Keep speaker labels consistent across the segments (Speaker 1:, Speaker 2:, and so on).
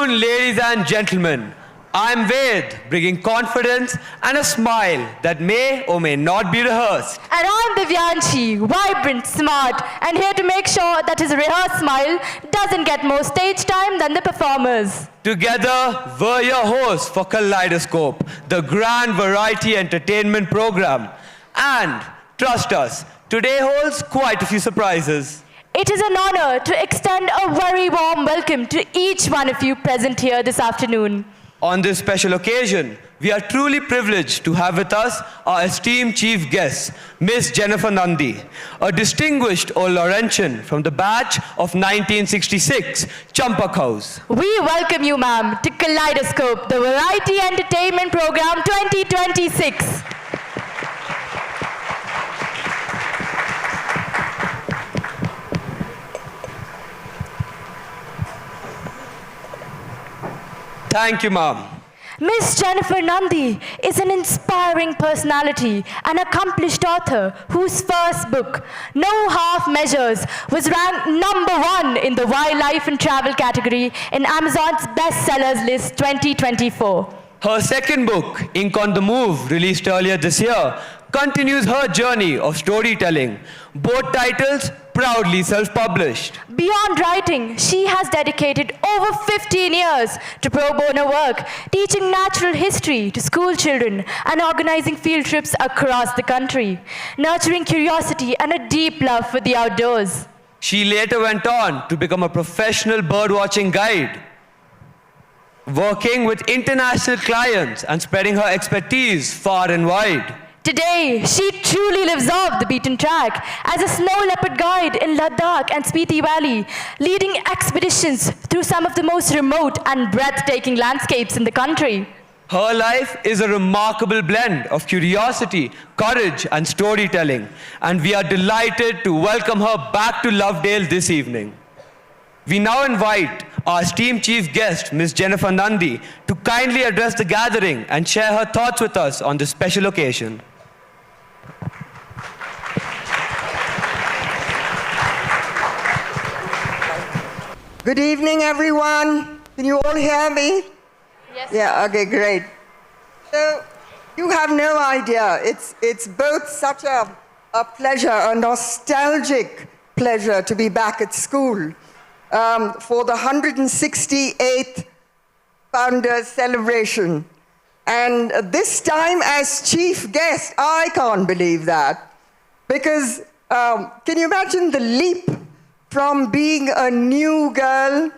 Speaker 1: afternoon, ladies and gentlemen. I'm Ved, bringing confidence and a smile that may or may not be rehearsed.
Speaker 2: And I'm Divyanshi, vibrant, smart, and here to make sure that his rehearsed smile doesn't get more stage time than the performers.
Speaker 1: Together, we're your hosts for Kaleidoscope, the grand variety entertainment program. And, trust us, today holds quite a few surprises.
Speaker 2: It is an honor to extend a very warm welcome to each one of you present here this afternoon.
Speaker 1: On this special occasion, we are truly privileged to have with us our esteemed chief guest, Miss Jennifer Nandi, a distinguished old Lawrencian from the batch of 1966, Champak House.
Speaker 2: We welcome you, ma'am, to Kaleidoscope, the Variety Entertainment Program 2026.
Speaker 1: Thank you, ma'am.
Speaker 2: Miss Jennifer Nandi is an inspiring personality and accomplished author whose first book, No Half Measures, was ranked #1 in the wildlife and travel category in Amazon's bestsellers list 2024.
Speaker 1: Her second book, Ink on the Move, released earlier this year, continues her journey of storytelling. Both titles proudly self-published.
Speaker 2: Beyond writing, she has dedicated over 15 years to pro bono work, teaching natural history to school children and organizing field trips across the country, nurturing curiosity and a deep love for the outdoors.
Speaker 1: She later went on to become a professional birdwatching guide, working with international clients and spreading her expertise far and wide.
Speaker 2: Today, she truly lives off the beaten track as a snow leopard guide in Ladakh and Spiti Valley, leading expeditions through some of the most remote and breathtaking landscapes in the country.
Speaker 1: Her life is a remarkable blend of curiosity, courage, and storytelling, and we are delighted to welcome her back to Lovedale this evening. We now invite our esteemed chief guest, Ms. Jennifer Nandi, to kindly address the gathering and share her thoughts with us on this special occasion.
Speaker 3: Good evening, everyone. Can you all hear me?
Speaker 2: Yes.
Speaker 3: Yeah, okay, great. So, you have no idea. It's both such a pleasure, a nostalgic pleasure to be back at school for the 168th Founders Celebration. And this time as chief guest, I can't believe that. Because can you imagine the leap from being a new girl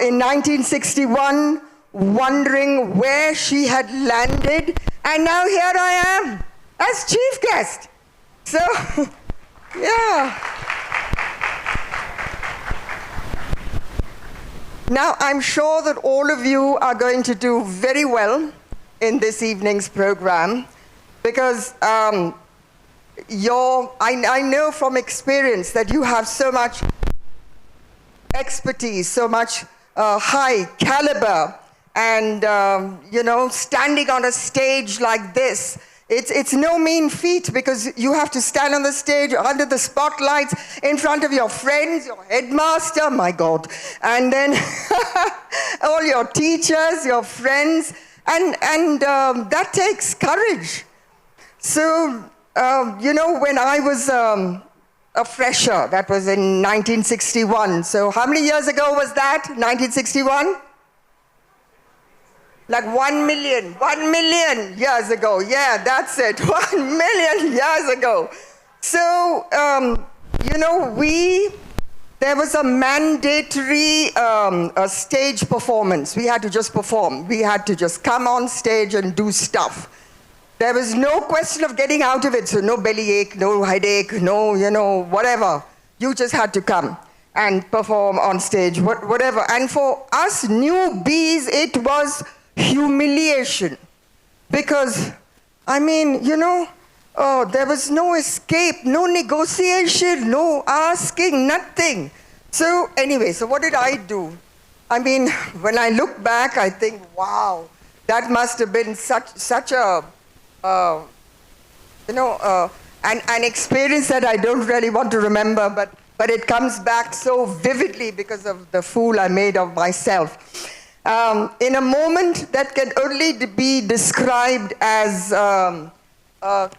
Speaker 3: in 1961, wondering where she had landed, and now here I am as chief guest. So, yeah. Now, I'm sure that all of you are going to do very well in this evening's program, because I know from experience that you have so much expertise, so much high caliber, and standing on a stage like this, it's no mean feat, because you have to stand on the stage under the spotlights in front of your friends, your headmaster, my God, and then all your teachers, your friends, and that takes courage. So, when I was a fresher, that was in 1961. So how many years ago was that, 1961? Like 1 million years ago. Yeah, that's it, 1 million years ago. So, there was a mandatory stage performance. We had to just perform. We had to just come on stage and do stuff. There was no question of getting out of it, so no bellyache, no headache, no, whatever. You just had to come and perform on stage, whatever. And for us newbies, it was humiliation. Because, there was no escape, no negotiation, no asking, nothing. So anyway, so what did I do? When I look back, I think, wow, that must have been such a an experience that I don't really want to remember, but it comes back so vividly because of the fool I made of myself. in a moment that can only be described as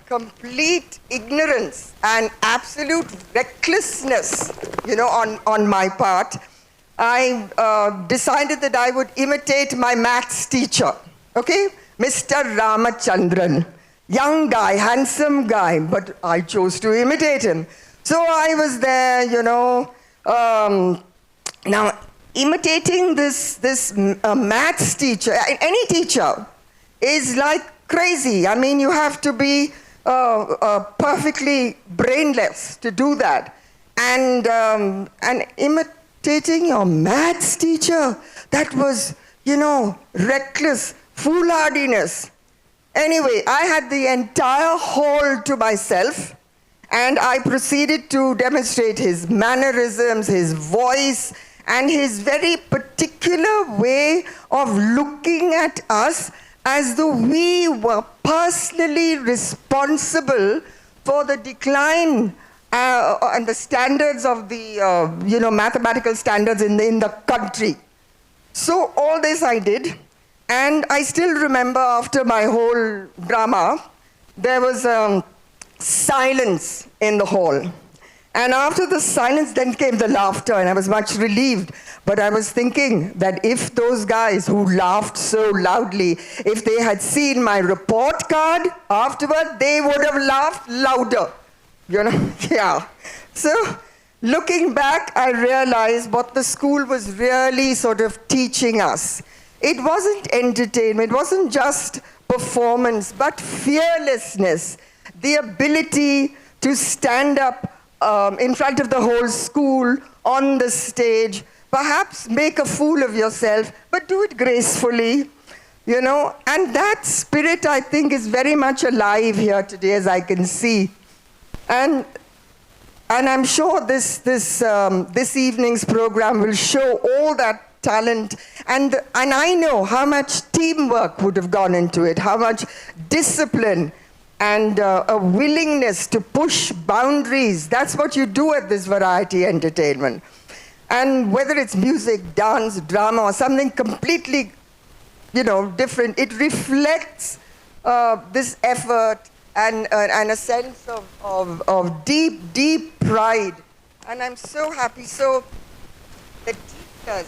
Speaker 3: complete ignorance and absolute recklessness, on my part, I decided that I would imitate my maths teacher, okay? Mr. Ramachandran. Young guy, handsome guy, but I chose to imitate him. So I was there, now imitating this maths teacher, any teacher, is like crazy. I mean, you have to be perfectly brainless to do that. And imitating your maths teacher, that was, reckless foolhardiness. Anyway, I had the entire hall to myself, and I proceeded to demonstrate his mannerisms, his voice, and his very particular way of looking at us as though we were personally responsible for the decline and the standards of the, mathematical standards in the country. So all this I did. And I still remember after my whole drama, there was silence in the hall. And after the silence, then came the laughter, and I was much relieved. But I was thinking that if those guys who laughed so loudly, if they had seen my report card afterward, they would have laughed louder. Yeah. So looking back, I realized what the school was really sort of teaching us. It wasn't entertainment, it wasn't just performance, but fearlessness, the ability to stand up in front of the whole school, on the stage, perhaps make a fool of yourself, but do it gracefully, And that spirit, I think, is very much alive here today, as I can see. And I'm sure this evening's program will show all that talent, and I know how much teamwork would have gone into it, how much discipline and a willingness to push boundaries. That's what you do at this variety entertainment. And whether it's music, dance, drama, or something completely, different, it reflects this effort and a sense of deep, deep pride. And I'm so happy. So the teachers,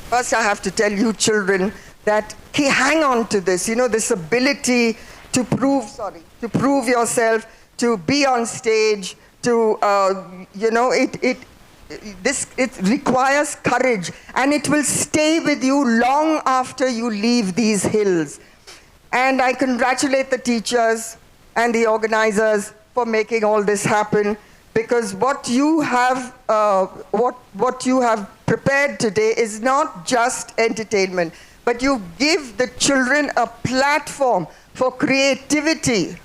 Speaker 3: first I have to tell you children that hang on to this, this ability to prove yourself, to be on stage, to, it requires courage, and it will stay with you long after you leave these hills. And I congratulate the teachers and the organizers for making all this happen, because what you have prepared today is not just entertainment, but you give the children a platform for creativity,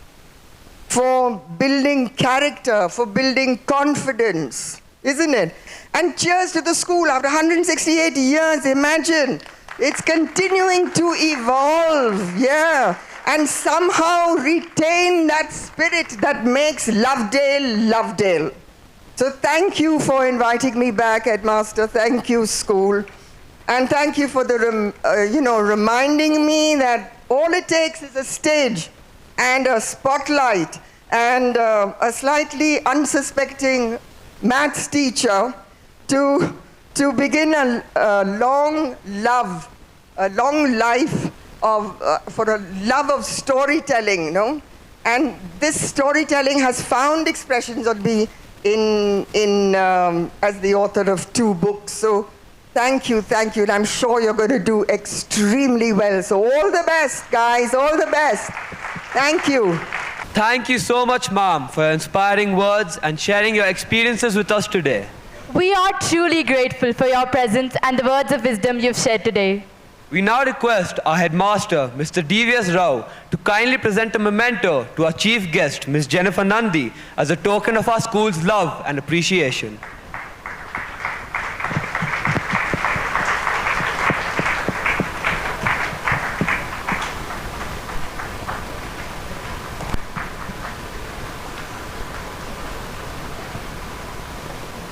Speaker 3: for building character, for building confidence, isn't it? And cheers to the school after 168 years, imagine. It's continuing to evolve, yeah, and somehow retain that spirit that makes Lovedale, Lovedale. So thank you for inviting me back, Headmaster. Thank you, school. And thank you for the, reminding me that all it takes is a stage and a spotlight and a slightly unsuspecting maths teacher to begin a long life for a love of storytelling, And this storytelling has found expressions on me as the author of 2 books. So thank you, and I'm sure you're going to do extremely well. So all the best, guys, all the best. Thank you.
Speaker 1: Thank you so much, ma'am, for your inspiring words and sharing your experiences with us today.
Speaker 2: We are truly grateful for your presence and the words of wisdom you've shared today.
Speaker 1: We now request our headmaster, Mr. D.V.S. Rao, to kindly present a memento to our chief guest, Ms. Jennifer Nandi, as a token of our school's love and appreciation.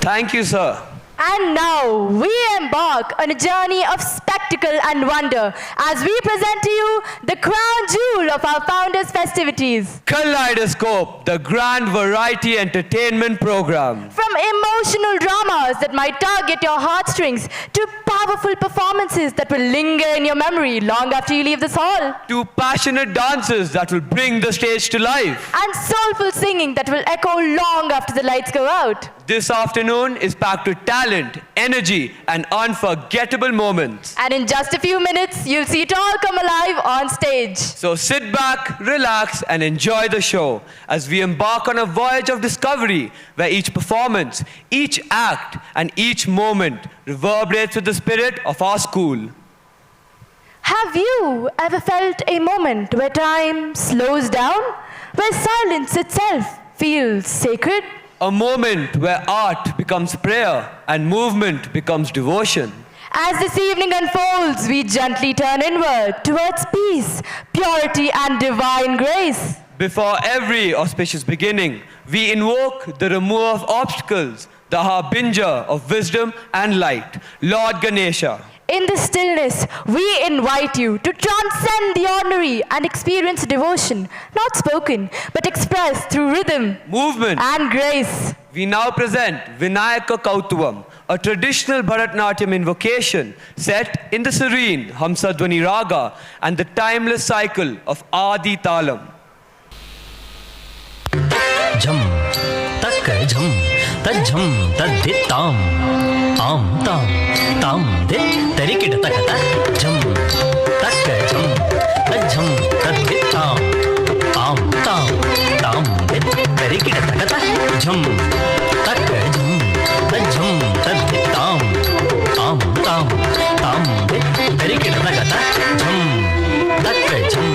Speaker 1: Thank you, sir.
Speaker 2: And now we embark on a journey of spectacle and wonder as we present to you the crown jewel of our founders' festivities.
Speaker 1: Kaleidoscope, the grand variety entertainment program.
Speaker 2: From emotional dramas that might target your heartstrings to powerful performances that will linger in your memory long after you leave this hall.
Speaker 1: To passionate dances that will bring the stage to life.
Speaker 2: And soulful singing that will echo long after the lights go out.
Speaker 1: This afternoon is packed with talent, energy, and unforgettable moments.
Speaker 2: And in just a few minutes, you'll see it all come alive on stage.
Speaker 1: So sit back, relax, and enjoy the show as we embark on a voyage of discovery where each performance, each act, and each moment reverberates with the spirit of our school.
Speaker 2: Have you ever felt a moment where time slows down? Where silence itself feels sacred?
Speaker 1: A moment where art becomes prayer and movement becomes devotion.
Speaker 2: As this evening unfolds, we gently turn inward towards peace, purity, and divine grace.
Speaker 1: Before every auspicious beginning, we invoke the remover of obstacles, the harbinger of wisdom and light, Lord Ganesha.
Speaker 2: In this stillness, we invite you to transcend the ordinary and experience devotion, not spoken, but expressed through rhythm,
Speaker 1: movement,
Speaker 2: and grace.
Speaker 1: We now present Vinayaka Kautuvam, a traditional Bharatanatyam invocation set in the serene Hamsadwani Raga and the timeless cycle of Adi Talam.
Speaker 4: Jam, tak jam, tajam, tadittam, am tam, tam dit, tarikita takata, jam, tak jam, tajam, tadittam, am tam, tam dit, tarikita takata, jam, tak jam, tajam, tadittam, am tam, tam dit, tarikita takata, jam, tak jam,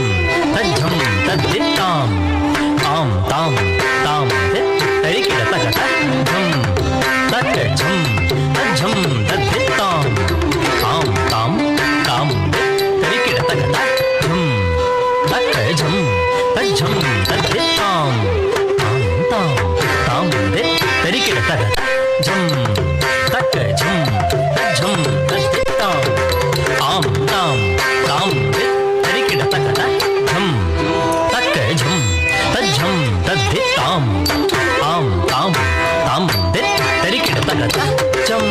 Speaker 4: tajam, tadittam, am tam, tam dit, tarikita takata, jam, tak jam, tajam, tadittam, am tam, tam dit, tarikita takata, jam, tak jam, tajam, tadittam, am tam, tam dit, tarikita takata, jam, tak jam, tajam, tadittam, am tam, tam dit, tarikita takata, jam, tak jam, tajam, tadittam, am tam, tam dit, tarikita takata, jam,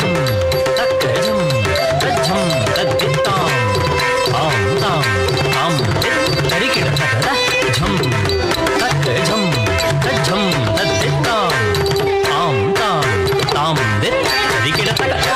Speaker 4: tak jam, tajam, tadittam, am tam, tam dit, tarikita takata, jam, tak jam, tajam, tadittam, am tam, tam dit, tarikita takata.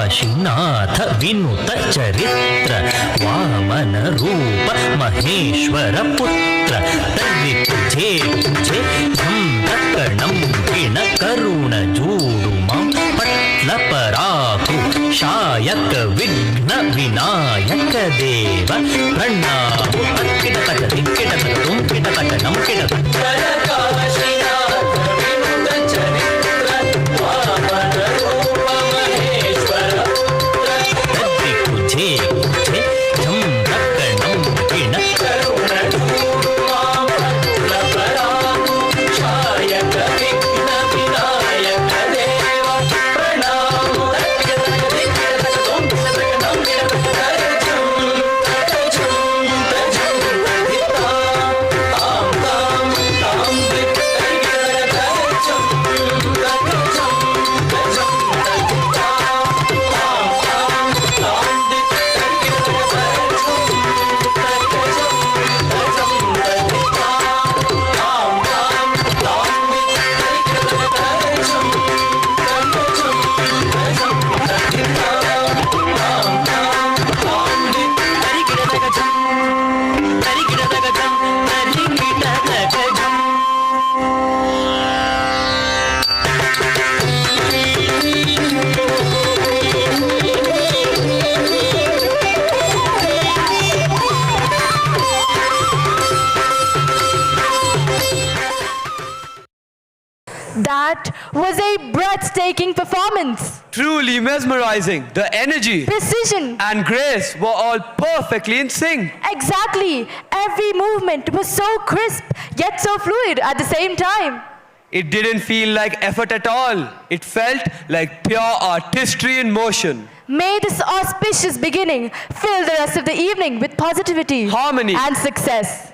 Speaker 4: Kashinath विनुत चरित्र वामन रूप महेश्वर पुत्र तर्रि तुझे तुझे झम तक्कणम वीण करुण जूडुमां पट्लपराकु शायक विघ्न विनायक देव प्रणामो तक्किटतक दिक्किटतक तुम्किटतक नम्किटतक
Speaker 2: That was a breathtaking performance.
Speaker 1: Truly mesmerizing. The energy
Speaker 2: Precision.
Speaker 1: and grace were all perfectly in sync.
Speaker 2: Exactly. Every movement was so crisp, yet so fluid at the same time.
Speaker 1: It didn't feel like effort at all. It felt like pure artistry in motion.
Speaker 2: May this auspicious beginning fill the rest of the evening with positivity,
Speaker 1: Harmony.
Speaker 2: and success.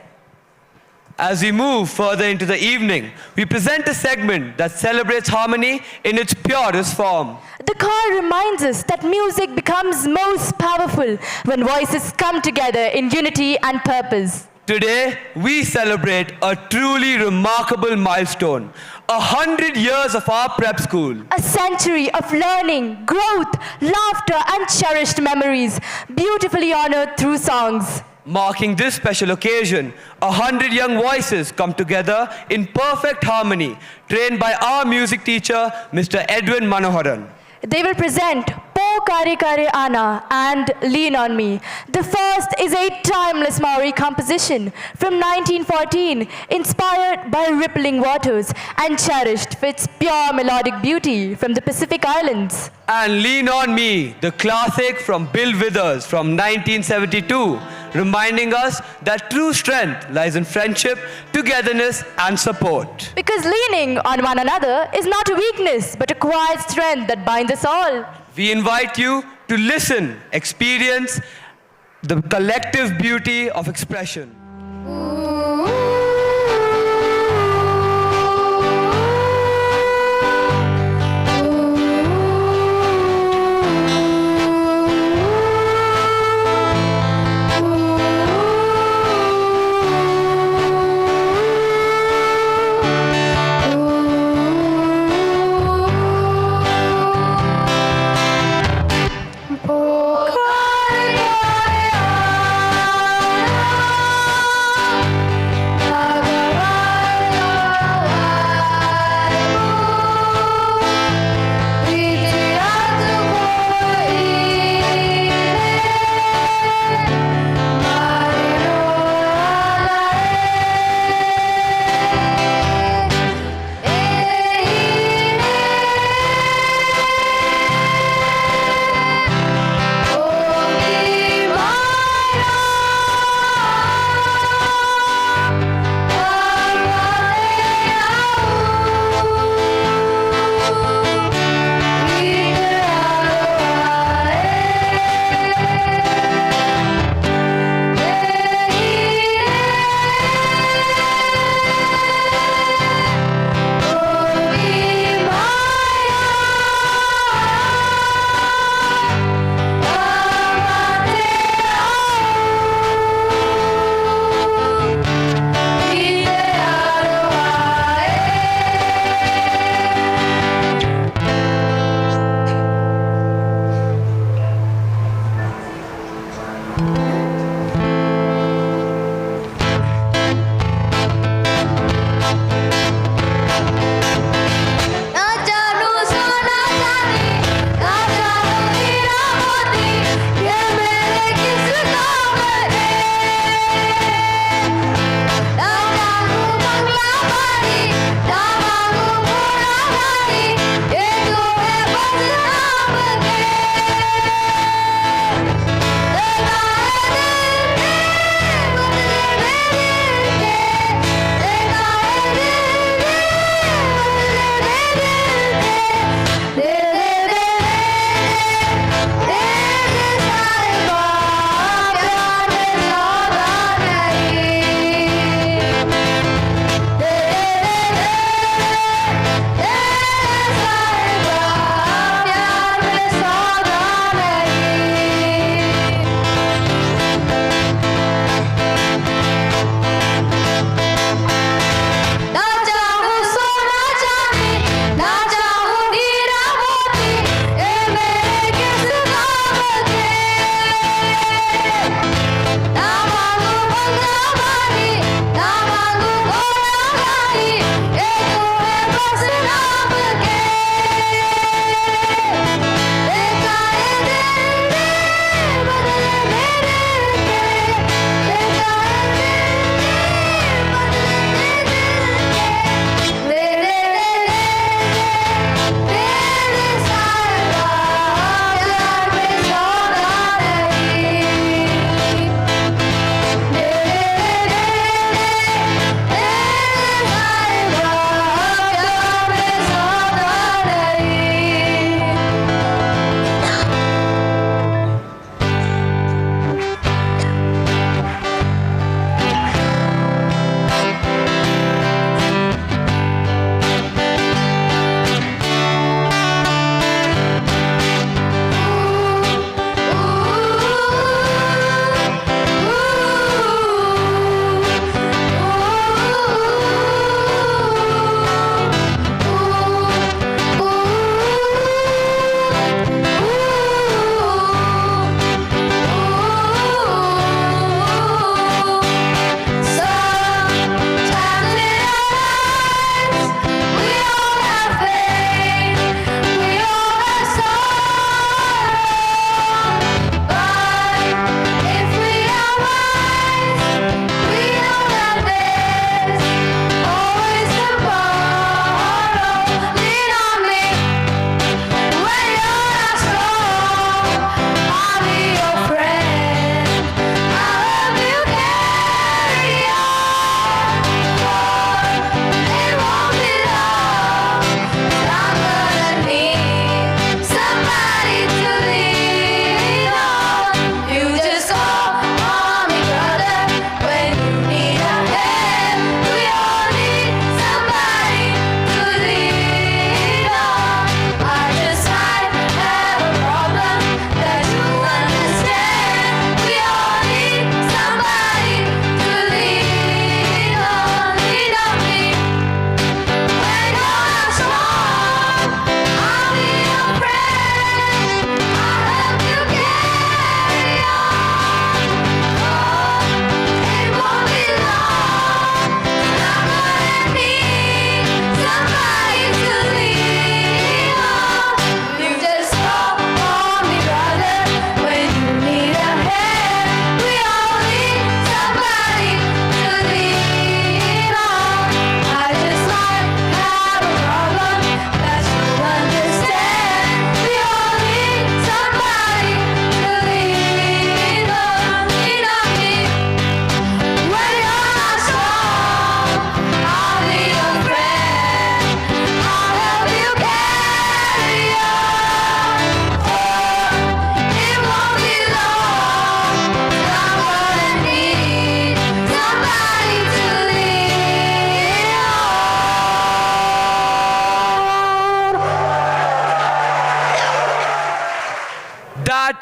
Speaker 1: As we move further into the evening, we present a segment that celebrates harmony in its purest form.
Speaker 2: The call reminds us that music becomes most powerful when voices come together in unity and purpose.
Speaker 1: Today, we celebrate a truly remarkable milestone, 100 years of our prep school.
Speaker 2: A century of learning, growth, laughter, and cherished memories, beautifully honored through songs.
Speaker 1: Marking this special occasion, 100 young voices come together in perfect harmony, trained by our music teacher, Mr. Edwin Manoharan.
Speaker 2: They will present Po Kare Kare Ana and Lean on Me. The first is a timeless Maori composition from 1914, inspired by rippling waters and cherished for its pure melodic beauty from the Pacific Islands.
Speaker 1: And Lean on Me, the classic from Bill Withers from 1972, reminding us that true strength lies in friendship, togetherness, and support.
Speaker 2: Because leaning on one another is not a weakness, but a quiet strength that binds us all.
Speaker 1: We invite you to listen, experience the collective beauty of expression.
Speaker 2: Po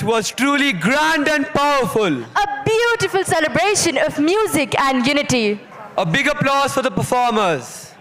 Speaker 1: night was truly grand and powerful.
Speaker 2: A beautiful celebration of music and unity.
Speaker 1: A big applause for the performers.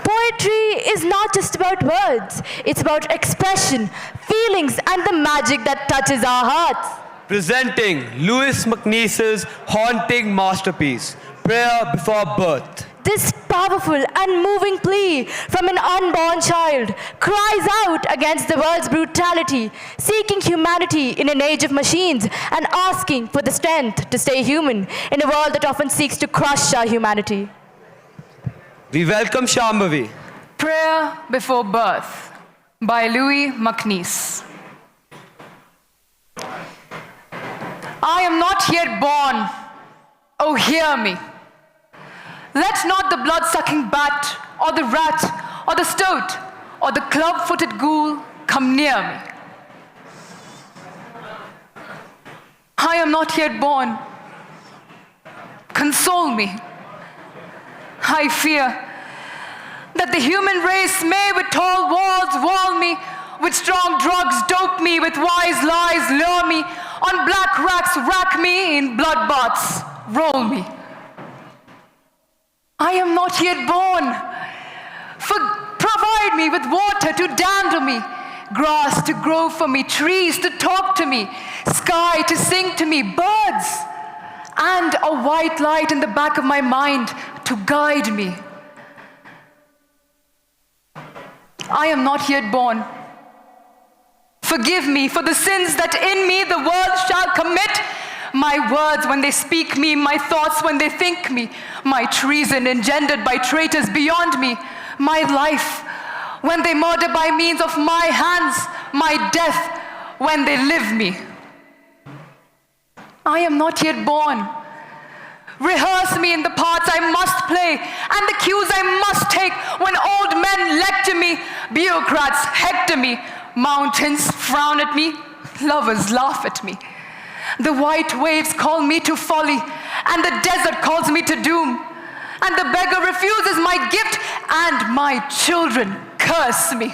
Speaker 2: Poetry is not just about words, it's about expression, feelings, and the magic that touches our hearts.
Speaker 1: Presenting Louis MacNeice's haunting masterpiece, Prayer Before Birth.
Speaker 2: This powerful and moving plea from an unborn child cries out against the world's brutality, seeking humanity in an age of machines and asking for the strength to stay human in a world that often seeks to crush our humanity.
Speaker 1: We welcome Shambhavi.
Speaker 5: Prayer Before Birth by Louis MacNeice. I am not yet born, oh hear me. Let not the blood-sucking bat, or the rat, or the stoat, or the club-footed ghoul come near me. I am not yet born. Console me. I fear that the human race may with tall walls wall me, with strong drugs dope me, with wise lies lure me, on black racks rack me, in bloodbaths roll me. I am not yet born. Provide me with water to dandle me, grass to grow for me, trees to talk to me, sky to sing to me, birds, and a white light in the back of my mind to guide me. I am not yet born. Forgive me for the sins that in me the world shall commit. My words when they speak me, my thoughts when they think me, my treason engendered by traitors beyond me, my life when they murder by means of my hands, my death when they live me. I am not yet born. Rehearse me in the parts I must play and the cues I must take when old men lecture me, bureaucrats hector me, mountains frown at me, lovers laugh at me. The white waves call me to folly, and the desert calls me to doom. And the beggar refuses my gift, and my children curse me.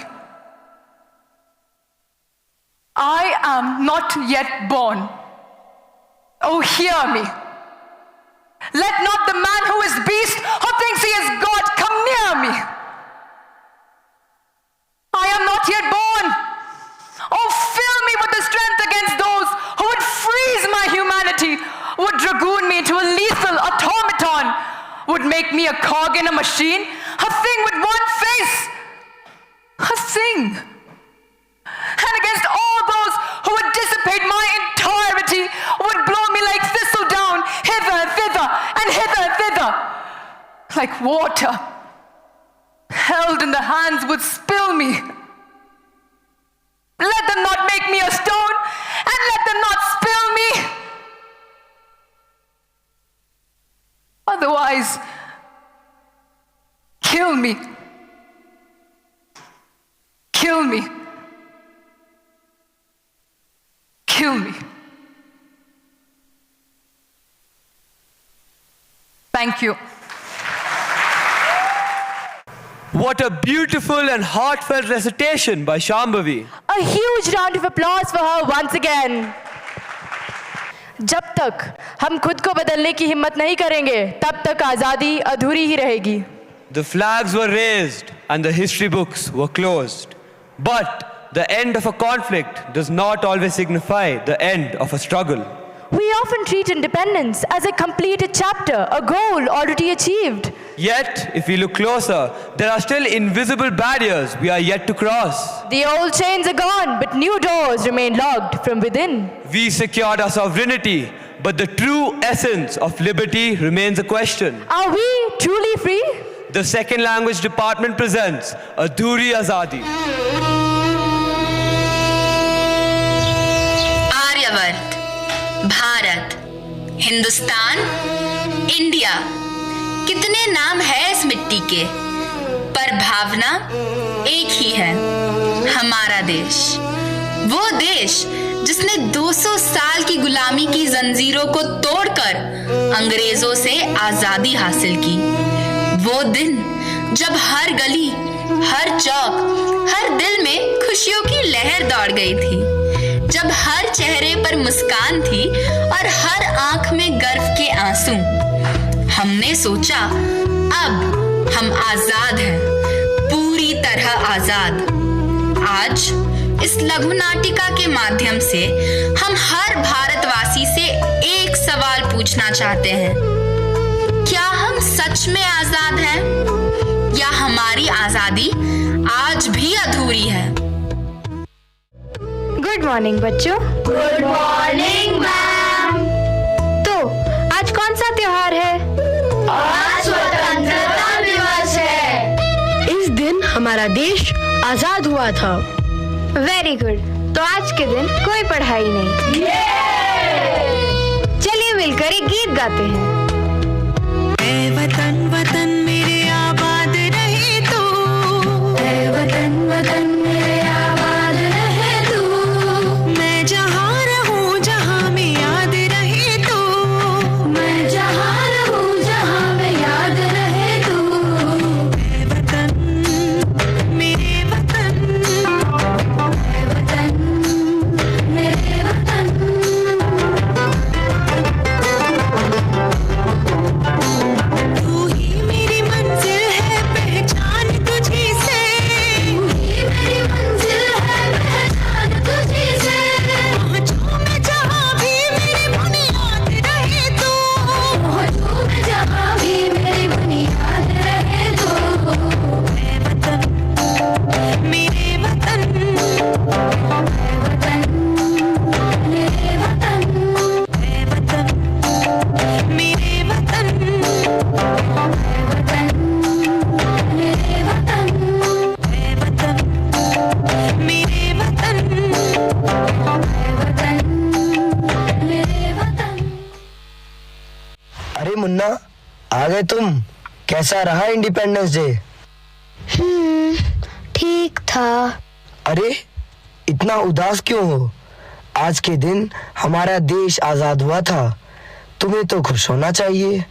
Speaker 5: I am not yet born. Oh, hear me. Let not the man who is beast or thinks he is God come near me. I am not yet born. Oh, fill me with the strength against those who would freeze my humanity, would dragoon me into a lethal automaton, would make me a cog in a machine, a thing with one face, a thing. And against all those who would dissipate my entirety, would blow me like thistledown, hither and thither, and hither and thither, like water, held in the hands would spill me. Let them not make me a stone, and let them not spill me. Otherwise, kill me. Kill me. Kill me. Thank you.
Speaker 1: What a beautiful and heartfelt recitation by Shambhavi.
Speaker 2: A huge round of applause for her once again. जब तक हम खुद को बदलने की हिम्मत नहीं करेंगे, तब तक आज़ादी अधूरी ही रहेगी.
Speaker 1: The flags were raised and the history books were closed. But the end of a conflict does not always signify the end of a struggle.
Speaker 2: We often treat independence as a completed chapter, a goal already achieved.
Speaker 1: Yet, if we look closer, there are still invisible barriers we are yet to cross.
Speaker 2: The old chains are gone, but new doors remain locked from within.
Speaker 1: We secured our sovereignty, but the true essence of liberty remains a question.
Speaker 2: Are we truly free?
Speaker 1: The Second Language Department presents Aduri Azadi.
Speaker 6: Aryavarta, Bharat, Hindustan, India, कितने नाम है इस मिट्टी के, पर भावना एक ही है, हमारा देश। वो देश जिसने 200 साल की गुलामी की जंजीरों को तोड़कर अंग्रेजों से आजादी हासिल की। वो दिन जब हर गली हर चौक, हर दिल में खुशियों की लहर दौड़ गई थी, जब हर चेहरे पर मुस्कान थी और हर आंख में गर्व के आंसू। हमने सोचा अब हम आजाद हैं, पूरी तरह आजाद। आज इस लघु नाटिका के माध्यम से हम हर भारतवासी से एक सवाल पूछना चाहते हैं, क्या हम सच में आजाद हैं या हमारी आजादी आज भी अधूरी है?
Speaker 2: गुड मॉर्निंग बच्चों।
Speaker 6: Good morning ma'am.
Speaker 2: तो आज कौन सा त्योहार है?
Speaker 6: आज स्वतंत्रता दिवस है।
Speaker 7: इस दिन हमारा देश आजाद हुआ था।
Speaker 2: Very good. तो आज के दिन कोई पढ़ाई नहीं। चलिए मिलकर एक गीत गाते हैं।
Speaker 8: ऐ वतन वतन मेरे आबाद रहे तू, ऐ वतन वतन मेरे आबाद रहे तू, मैं जहाँ रहूँ जहाँ में याद रहे तू, मैं जहाँ रहूँ जहाँ में याद रहे तू, ऐ वतन मेरे वतन, ऐ वतन मेरे वतन। तू ही मेरी मंजिल है, पहचान तुझी से, तू ही मेरी मंजिल है, पहचान तुझी से, पहुँचूं मैं जहाँ भी मेरी बुनियाद रहे तू, पहुँचूं मैं जहाँ भी मेरी बुनियाद रहे तू, ऐ वतन मेरे वतन, ऐ वतन मेरे वतन, ऐ वतन मेरे वतन, ऐ वतन मेरे वतन, ऐ वतन मेरे वतन, ऐ वतन मेरे वतन।
Speaker 9: अरे मुन्ना, आ गए तुम। कैसा रहा इंडिपेंडेंस डे?
Speaker 2: ठीक था।
Speaker 9: अरे इतना उदास क्यों हो? आज के दिन हमारा देश आजाद हुआ था, तुम्हें तो खुश होना चाहिए।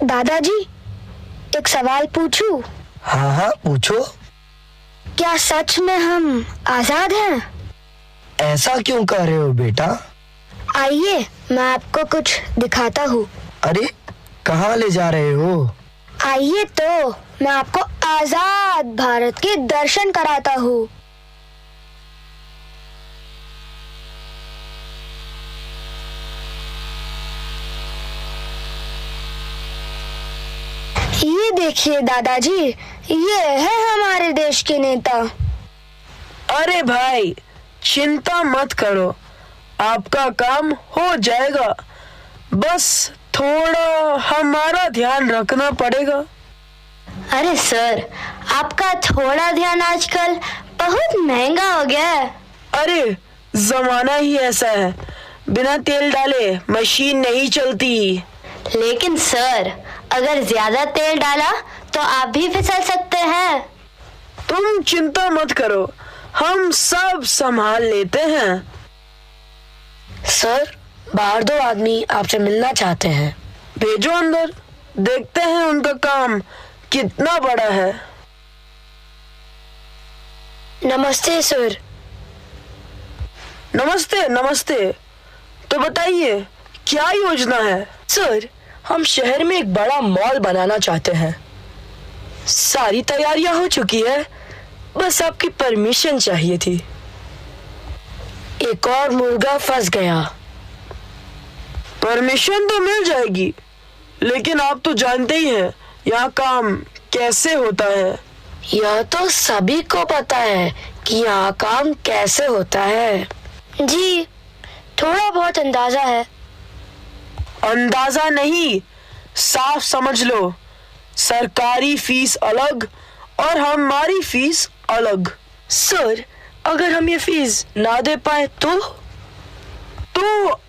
Speaker 2: दादाजी, एक सवाल पूछूं?
Speaker 9: हाँ हाँ पूछो।
Speaker 2: क्या सच में हम आजाद हैं?
Speaker 9: ऐसा क्यों कह रहे हो बेटा?
Speaker 2: आइए मैं आपको कुछ दिखाता हूँ।
Speaker 9: अरे कहाँ ले जा रहे हो?
Speaker 2: आइए तो मैं आपको आजाद भारत के दर्शन कराता हूँ। ये देखिए दादाजी, ये है हमारे देश के नेता।
Speaker 7: अरे भाई, चिंता मत करो, आपका काम हो जाएगा। बस थोड़ा हमारा ध्यान रखना पड़ेगा।
Speaker 2: अरे सर, आपका थोड़ा ध्यान आजकल बहुत महंगा हो गया है।
Speaker 7: अरे जमाना ही ऐसा है, बिना तेल डाले मशीन नहीं चलती।
Speaker 2: लेकिन सर, अगर ज्यादा तेल डाला तो आप भी फिसल सकते हैं।
Speaker 7: तुम चिंता मत करो, हम सब संभाल लेते हैं।
Speaker 2: सर,
Speaker 7: बाहर दो आदमी आपसे मिलना चाहते हैं। भेजो अंदर, देखते हैं उनका काम कितना बड़ा है।
Speaker 2: नमस्ते सर।
Speaker 7: नमस्ते नमस्ते। तो बताइए क्या योजना है?
Speaker 10: सर, हम शहर में एक बड़ा मॉल बनाना चाहते हैं। सारी तैयारियां हो चुकी है, बस आपकी परमिशन चाहिए थी। एक और मुर्गा फंस गया।
Speaker 7: परमिशन तो मिल जाएगी, लेकिन आप तो जानते ही हैं यहाँ काम कैसे होता है।
Speaker 10: यह तो सभी को पता है कि यहाँ काम कैसे होता है।
Speaker 2: जी, थोड़ा बहुत अंदाजा है।
Speaker 7: अंदाजा नहीं, साफ समझ लो। सरकारी फीस अलग और हमारी फीस अलग।
Speaker 10: सर, अगर हम ये फीस ना दे पाए तो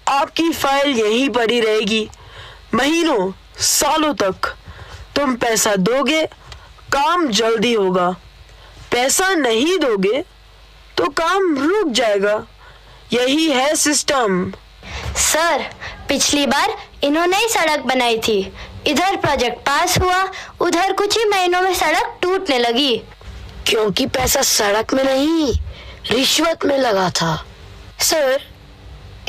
Speaker 7: आपकी फाइल यहीं पड़ी रहेगी, महीनों सालों तक। तुम पैसा दोगे, काम जल्दी होगा। पैसा नहीं दोगे तो काम रुक जाएगा। यही है सिस्टम।
Speaker 2: सर, पिछली बार इन्होंने ही सड़क बनाई थी। इधर प्रोजेक्ट पास हुआ, उधर कुछ ही महीनों में सड़क टूटने लगी।
Speaker 10: क्योंकि पैसा सड़क में नहीं, रिश्वत में लगा था।
Speaker 2: सर,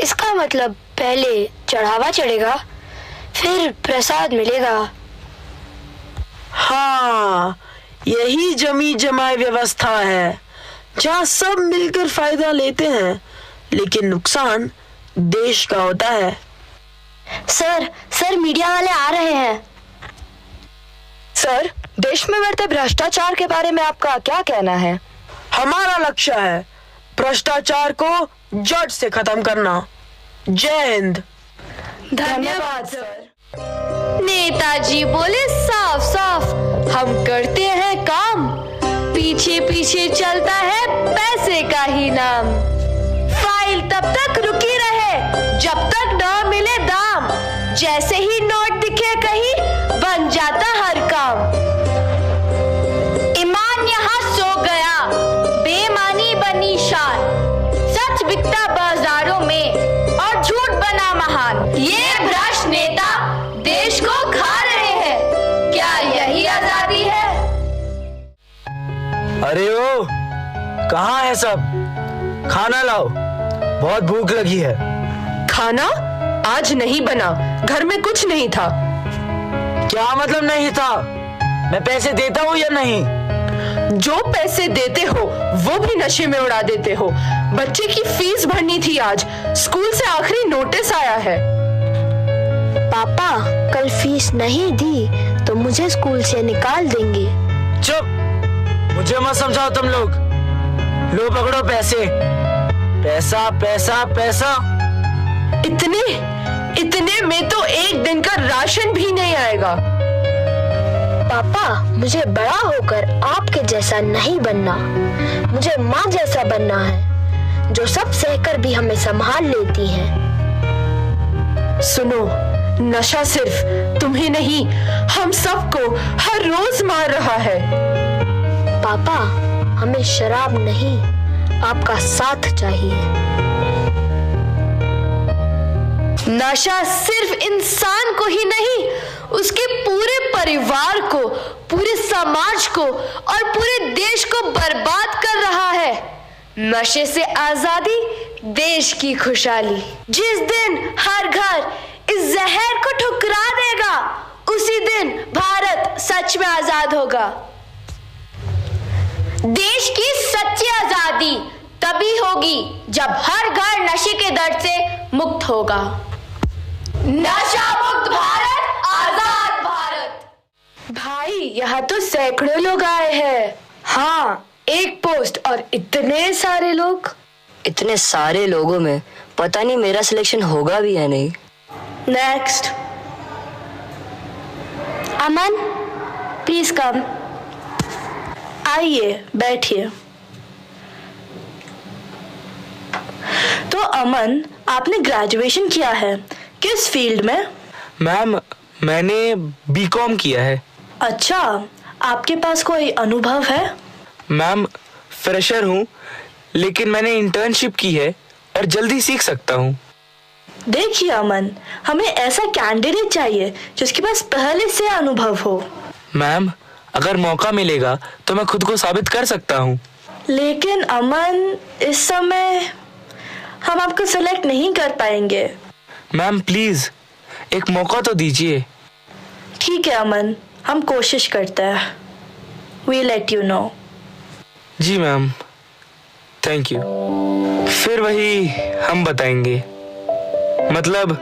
Speaker 2: इसका मतलब पहले चढ़ावा चढ़ेगा, फिर प्रसाद मिलेगा।
Speaker 7: हाँ, यही जमी जमाई व्यवस्था है, जहाँ सब मिलकर फायदा लेते हैं, लेकिन नुकसान देश का होता है।
Speaker 2: सर मीडिया वाले आ रहे हैं।
Speaker 10: सर, देश में बढ़ते भ्रष्टाचार के बारे में आपका क्या कहना है?
Speaker 7: हमारा लक्ष्य है भ्रष्टाचार को जड़ से खत्म करना। जय हिंद।
Speaker 10: धन्यवाद सर।
Speaker 2: नेताजी बोले साफ साफ, हम करते हैं काम, पीछे पीछे चलता है पैसे का ही नाम। फाइल तब तक रुकी रहे जब तक न मिले दाम, जैसे ही नोट दिखे कहीं बन जाता हर काम। ईमान यहाँ सो गया, बेईमानी बनी शान, सच बिकता बाजारों में और झूठ बना महान। ये भ्रष्ट नेता देश को खा रहे हैं, क्या यही आजादी है?
Speaker 9: अरे ओ, कहाँ है सब? खाना लाओ, बहुत भूख लगी है।
Speaker 10: खाना आज नहीं बना, घर में कुछ नहीं था।
Speaker 9: क्या मतलब नहीं था? मैं पैसे देता हूँ या नहीं?
Speaker 10: जो पैसे देते हो वो भी नशे में उड़ा देते हो। बच्चे की फीस भरनी थी आज, स्कूल से आखिरी नोटिस आया है।
Speaker 2: पापा, कल फीस नहीं दी तो मुझे स्कूल से निकाल देंगे।
Speaker 9: चुप, मुझे मत समझाओ तुम लोग। लो पकड़ो पैसे, पैसा पैसा पैसा।
Speaker 10: इतने में तो एक दिन का राशन भी नहीं आएगा।
Speaker 2: पापा, मुझे बड़ा होकर आपके जैसा नहीं बनना, मुझे माँ जैसा बनना है, जो सब सहकर भी हमें संभाल लेती है।
Speaker 10: सुनो, नशा सिर्फ तुम्हें नहीं, हम सबको हर रोज मार रहा है।
Speaker 2: पापा, हमें शराब नहीं, आपका साथ चाहिए। नशा सिर्फ इंसान को ही नहीं, उसके पूरे परिवार को, पूरे समाज को और पूरे देश को बर्बाद कर रहा है। नशे से आजादी, देश की खुशहाली। जिस दिन हर घर इस जहर को ठुकरा देगा, उसी दिन भारत सच में आजाद होगा। देश की सच्ची आजादी तभी होगी जब हर घर नशे के दर्द से मुक्त होगा। नशा मुक्त भारत, आजाद भारत।
Speaker 10: भाई, यहाँ तो सैकड़ों लोग आए हैं। हाँ, एक पोस्ट और इतने सारे लोग।
Speaker 11: इतने सारे लोगों में पता नहीं मेरा सिलेक्शन होगा भी या नहीं।
Speaker 2: नेक्स्ट। Aman, please come.
Speaker 10: आइए, बैठिए। तो अमन, आपने ग्रेजुएशन किया है, किस फील्ड में?
Speaker 9: मैम, मैंने बीकॉम किया है।
Speaker 10: अच्छा, आपके पास कोई अनुभव है?
Speaker 9: मैम, फ्रेशर हूँ, लेकिन मैंने इंटर्नशिप की है और जल्दी सीख सकता हूँ।
Speaker 10: देखिए अमन, हमें ऐसा कैंडिडेट चाहिए जिसके पास पहले से अनुभव हो।
Speaker 9: मैम, अगर मौका मिलेगा तो मैं खुद को साबित कर सकता हूँ।
Speaker 10: लेकिन अमन, इस समय हम आपको सिलेक्ट नहीं कर पाएंगे।
Speaker 9: मैम प्लीज, एक मौका तो दीजिए।
Speaker 10: ठीक है अमन, हम कोशिश करते हैं। We let you know.
Speaker 9: जी मैम, थैंक यू। फिर वही हम बताएंगे, मतलब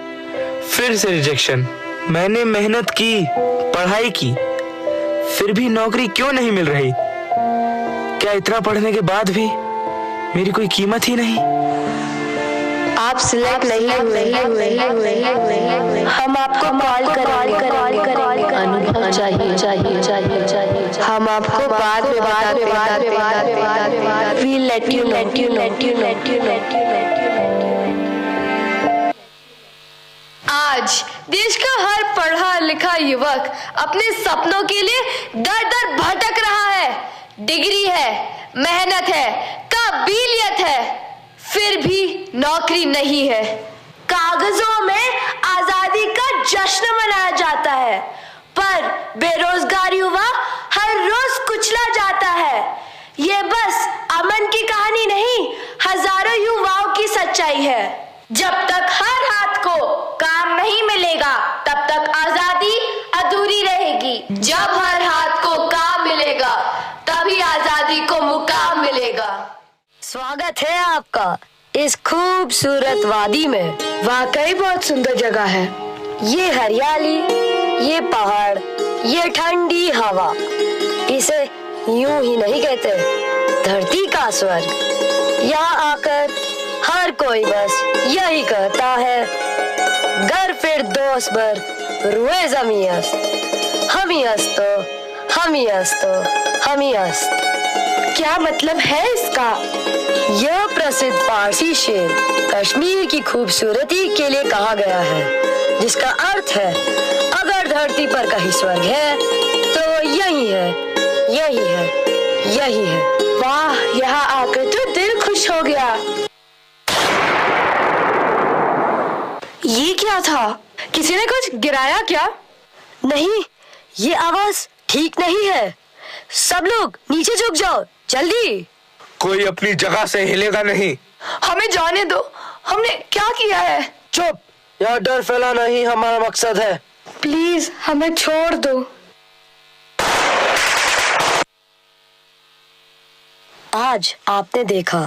Speaker 9: फिर से रिजेक्शन। मैंने मेहनत की, पढ़ाई की, फिर भी नौकरी क्यों नहीं मिल रही? क्या इतना पढ़ने के बाद भी मेरी कोई कीमत ही नहीं?
Speaker 2: आप सिलेक्ट नहीं हुए, हम आपको कॉल करेंगे।
Speaker 11: अनुभव चाहिए।
Speaker 2: हम आपको बाद में बताते। We'll let you know. आज देश का हर पढ़ा लिखा युवक अपने सपनों के लिए दर दर भटक रहा है। डिग्री है, मेहनत है, काबिलियत है, फिर भी नौकरी नहीं है। कागजों में आजादी का जश्न मनाया जाता है, पर बेरोजगार युवा हर रोज कुचला जाता है।
Speaker 10: ये बस अमन की कहानी नहीं, हजारों युवाओं की सच्चाई है। जब तक हर हाथ को काम नहीं मिलेगा तब तक आजादी अधूरी रहेगी। जब हर हाथ को काम मिलेगा तभी आजादी को मुकाम मिलेगा।
Speaker 11: स्वागत है आपका इस खूबसूरत वादी में।
Speaker 10: वाकई बहुत सुंदर जगह है।
Speaker 11: ये हरियाली, ये पहाड़, ये ठंडी हवा, इसे यूं ही नहीं कहते, धरती का स्वर्ग। यहाँ आकर हर कोई बस यही कहता है, घर फिर दोस्त भर रुए जमी अस्त, हम ही अस्तो, हम ही अस्तो, हम ही अस्त।
Speaker 10: क्या मतलब है इसका?
Speaker 11: यह प्रसिद्ध पारसी शेर कश्मीर की खूबसूरती के लिए कहा गया है, जिसका अर्थ है अगर धरती पर कहीं स्वर्ग है तो वो यही है, यही है, यही है।
Speaker 10: वाह, यहाँ आकर तो दिल खुश हो गया। ये क्या था? किसी ने कुछ गिराया क्या?
Speaker 11: नहीं, ये आवाज ठीक नहीं है। सब लोग नीचे झुक जाओ, जल्दी।
Speaker 9: कोई अपनी जगह से हिलेगा नहीं।
Speaker 10: हमें जाने दो, हमने क्या किया है?
Speaker 7: चुप, यह डर फैलाना ही हमारा मकसद है।
Speaker 10: प्लीज हमें छोड़ दो।
Speaker 11: आज आपने देखा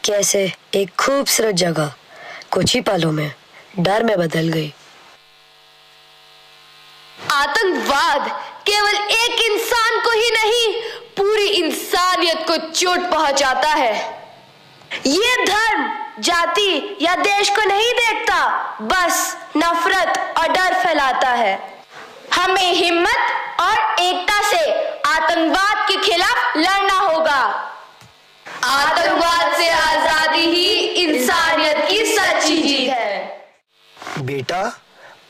Speaker 11: कैसे एक खूबसूरत जगह कुछ ही पलों में डर में बदल गई।
Speaker 10: आतंकवाद केवल एक इंसान को ही नहीं, पूरी इंसानियत को चोट पहुंचाता है। ये धर्म, जाति या देश को नहीं देखता, बस नफरत और डर फैलाता है। हमें हिम्मत और एकता से आतंकवाद के खिलाफ लड़ना होगा। आतंकवाद से आजादी ही इंसानियत की सच्ची जीत है।
Speaker 7: बेटा,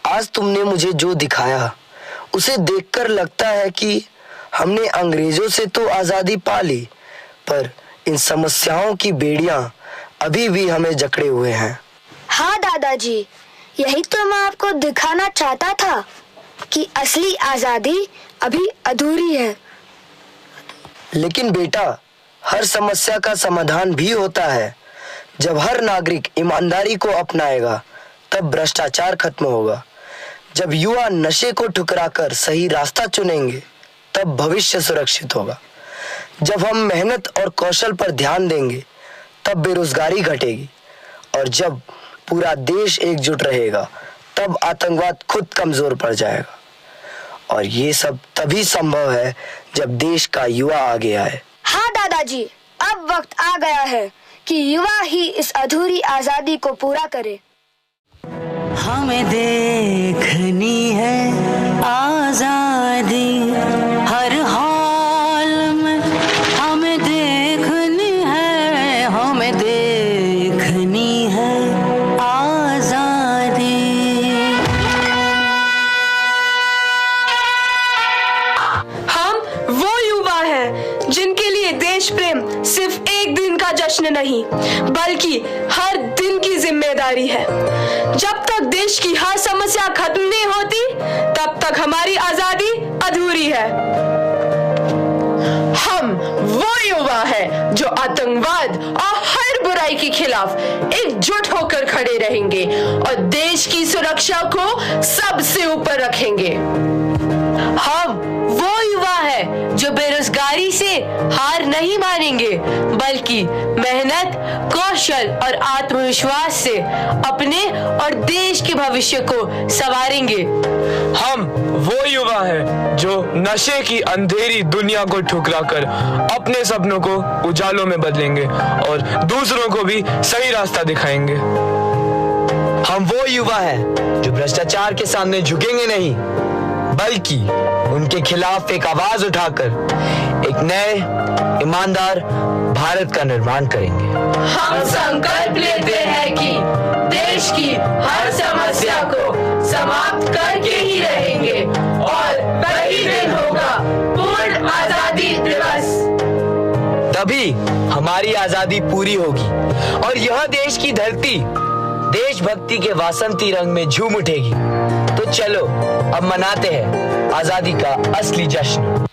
Speaker 7: आज तुमने मुझे जो दिखाया उसे देखकर लगता है कि हमने अंग्रेजों से तो आजादी पा ली, पर इन समस्याओं की बेड़ियां अभी भी हमें जकड़े हुए हैं।
Speaker 12: हाँ दादाजी, यही तो मैं आपको दिखाना चाहता था कि असली आजादी अभी अधूरी है।
Speaker 7: लेकिन बेटा, हर समस्या का समाधान भी होता है। जब हर नागरिक ईमानदारी को अपनाएगा तब भ्रष्टाचार खत्म होगा। जब युवा नशे को ठुकराकर सही रास्ता चुनेंगे तब भविष्य सुरक्षित होगा। जब हम मेहनत और कौशल पर ध्यान देंगे तब बेरोजगारी घटेगी, और जब पूरा देश एकजुट रहेगा तब आतंकवाद खुद कमजोर पड़ जाएगा। और ये सब तभी संभव है जब देश का युवा आगे आए।
Speaker 12: हाँ दादाजी, अब वक्त आ गया है कि युवा ही इस अधूरी आजादी को पूरा करे।
Speaker 8: हमें देखनी है आजादी हर हाल में, हमें देखनी है, हमें देखनी है आजादी।
Speaker 10: हम वो युवा हैं जिनके लिए देश प्रेम सिर्फ एक दिन का जश्न नहीं, बल्कि हर दिन की जिम्मेदारी है। जब तक देश की हर समस्या खत्म नहीं होती तब तक हमारी आजादी अधूरी है। हम वो युवा हैं जो आतंकवाद और हर बुराई के खिलाफ एकजुट होकर खड़े रहेंगे और देश की सुरक्षा को सबसे ऊपर रखेंगे। हम वो युवा है जो बेरोजगारी से हार नहीं मानेंगे, बल्कि मेहनत, कौशल और आत्मविश्वास से अपने और देश के भविष्य को संवारेंगे।
Speaker 9: हम वो युवा हैं जो नशे की अंधेरी दुनिया को ठुकराकर अपने सपनों को उजालों में बदलेंगे और दूसरों को भी सही रास्ता दिखाएंगे।
Speaker 7: हम वो युवा हैं जो भ्रष्टाचार के सामने झुकेंगे नहीं, बल्कि उनके खिलाफ एक आवाज उठाकर एक नए ईमानदार भारत का निर्माण करेंगे।
Speaker 10: हम संकल्प लेते हैं कि देश की हर समस्या को समाप्त करके ही रहेंगे और वही दिन होगा पूर्ण आजादी दिवस।
Speaker 7: तभी हमारी आजादी पूरी होगी और यह देश की धरती देशभक्ति के वासंती रंग में झूम उठेगी। तो चलो अब मनाते हैं आजादी का असली जश्न।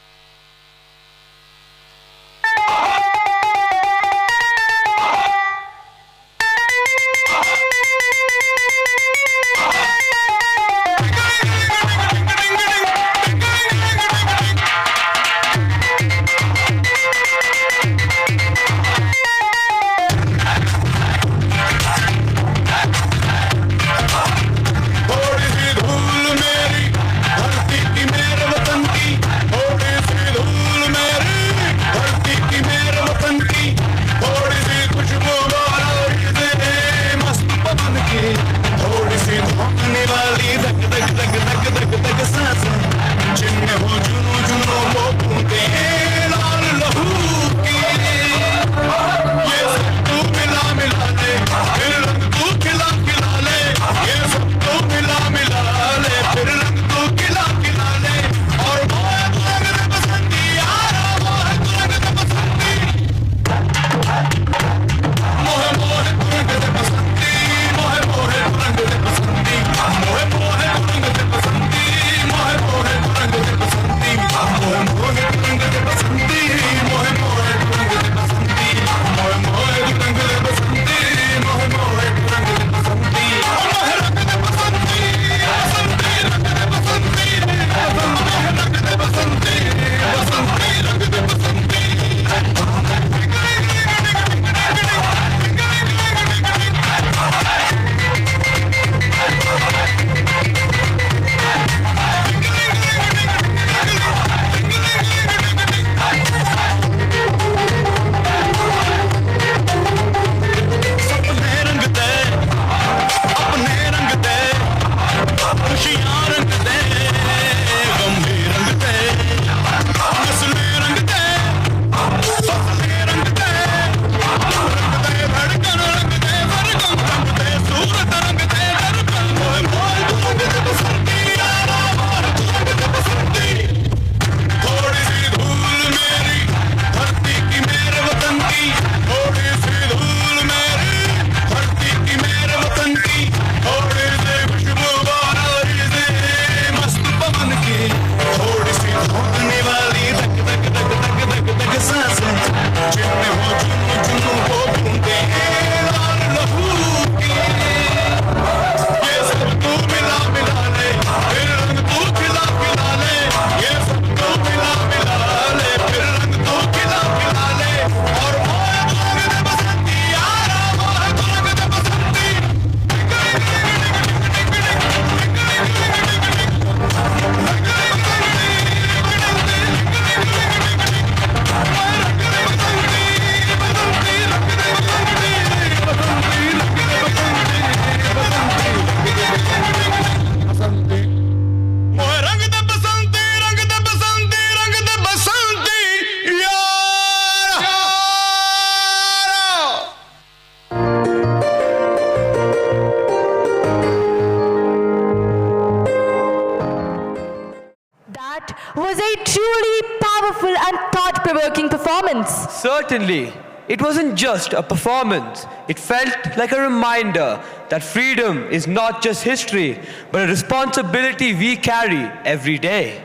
Speaker 2: Was a truly powerful and thought-provoking performance.
Speaker 1: Certainly. It wasn't just a performance. It felt like a reminder that freedom is not just history, but a responsibility we carry every day.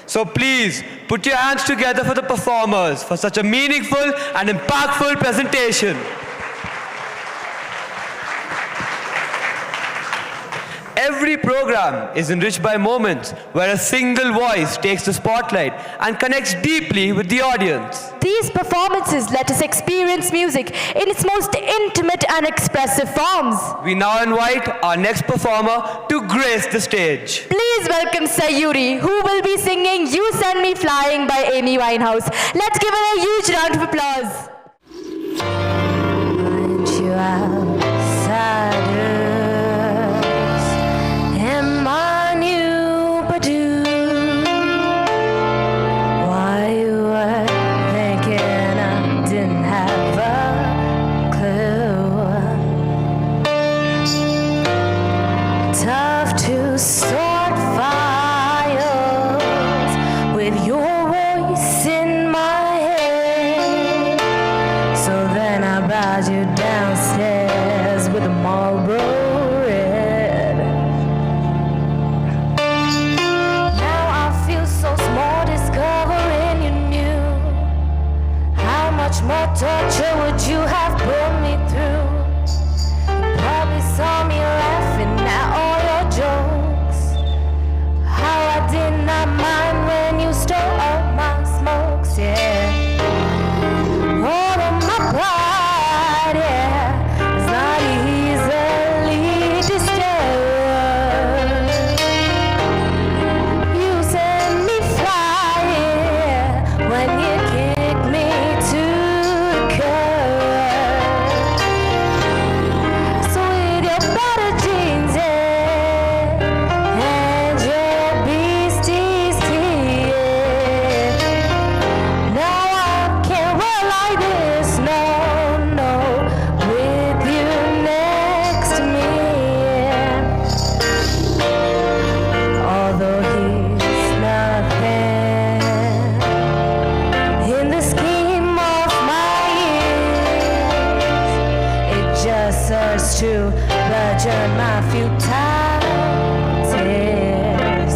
Speaker 1: So please, put your hands together for the performers for such a meaningful and impactful presentation. Every program is enriched by moments where a single voice takes the spotlight and connects deeply with the audience.
Speaker 2: These performances let us experience music in its most intimate and expressive forms.
Speaker 1: We now invite our next performer to grace the stage.
Speaker 2: Please welcome Sayuri, who will be singing You Send Me Flying by Amy Winehouse. Let's give her a huge round of applause.
Speaker 8: Aren't you outsiders? Am I new Badu? Why you were thinking I didn't have a clue? Tough to sort files with your voice in my head. So then I bowed you downstairs with a Marlboro Red. Now I feel so small discovering you knew. How much more torture would you have put me through? You probably saw me laughing at all your jokes. How I did not mind when you stole all my smokes, yeah. All of my pride, yeah, is not easily disturbed. You sent me flying when you kicked me to the curb. So with your better jeans, yeah, and your beastie's teeth, now I can't roll like this, no, no, with you next to me. Although he's nothing in the scheme of my years, it just serves to bludgeon my futile tears.